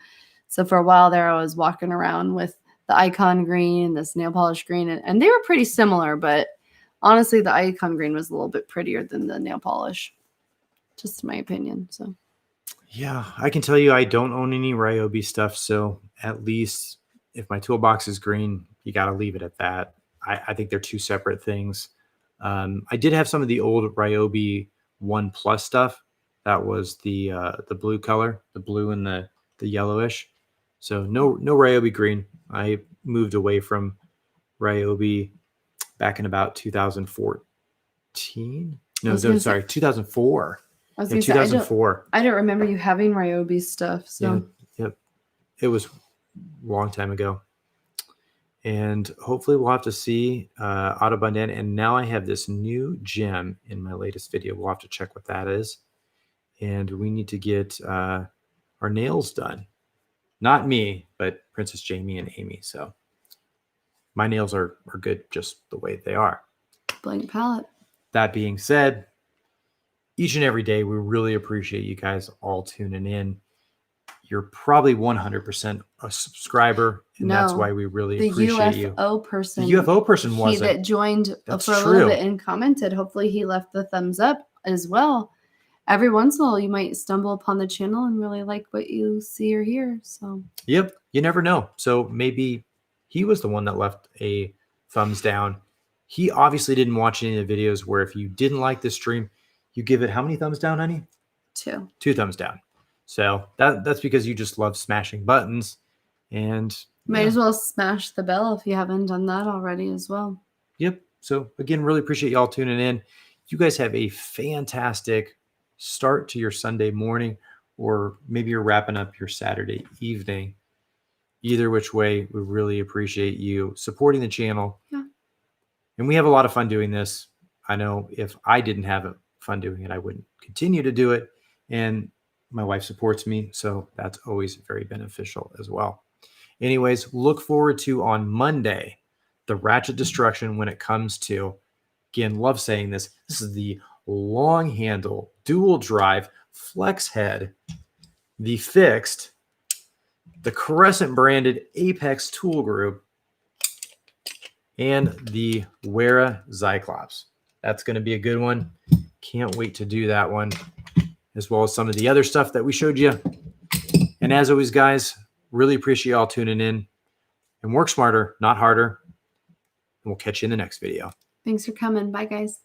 for a while there, I was walking around with the Icon green and this nail polish green, and they were pretty similar, but honestly, the Icon green was a little bit prettier than the nail polish, just my opinion. So. Yeah, I can tell you I don't own any Ryobi stuff, so at least if my toolbox is green, you got to leave it at that. I think they're two separate things. I did have some of the old Ryobi 1 Plus stuff. That was the blue color, the blue and the yellowish. So no Ryobi green. I moved away from Ryobi back in about 2014. No, sorry, 2004. I was going to say 2004. I don't remember you having Ryobi stuff. So yep. It was a long time ago. And hopefully we'll have to see Autobundan. And now I have this new gem in my latest video. We'll have to check what that is. And we need to get our nails done. Not me, but Princess Jamie and Amy. So my nails are good just the way they are. Blank palette. That being said, each and every day, we really appreciate you guys all tuning in. You're probably 100% a subscriber, and that's why we really appreciate you. The UFO person. The UFO person was that joined for a little bit and commented. Hopefully he left the thumbs up as well. Every once in a while, you might stumble upon the channel and really like what you see or hear. So. Yep, you never know. So maybe he was the one that left a thumbs down. He obviously didn't watch any of the videos where if you didn't like the stream, you give it how many thumbs down, honey? 2. 2 thumbs down. So that's because you just love smashing buttons. And might as well smash the bell if you haven't done that already as well. Yep. So again, really appreciate y'all tuning in. You guys have a fantastic start to your Sunday morning, or maybe you're wrapping up your Saturday evening. Either which way, we really appreciate you supporting the channel. Yeah. And we have a lot of fun doing this. I know if I didn't have fun doing it, I wouldn't continue to do it. And my wife supports me, so that's always very beneficial as well. Anyways, look forward to on Monday, the ratchet destruction when it comes to, again, love saying this is the long handle, dual drive, flex head, the fixed, the Crescent branded Apex tool group, and the Wera Cyclops. That's going to be a good one. Can't wait to do that one, as well as some of the other stuff that we showed you. And as always, guys, really appreciate y'all tuning in. And work smarter, not harder. And we'll catch you in the next video. Thanks for coming. Bye, guys.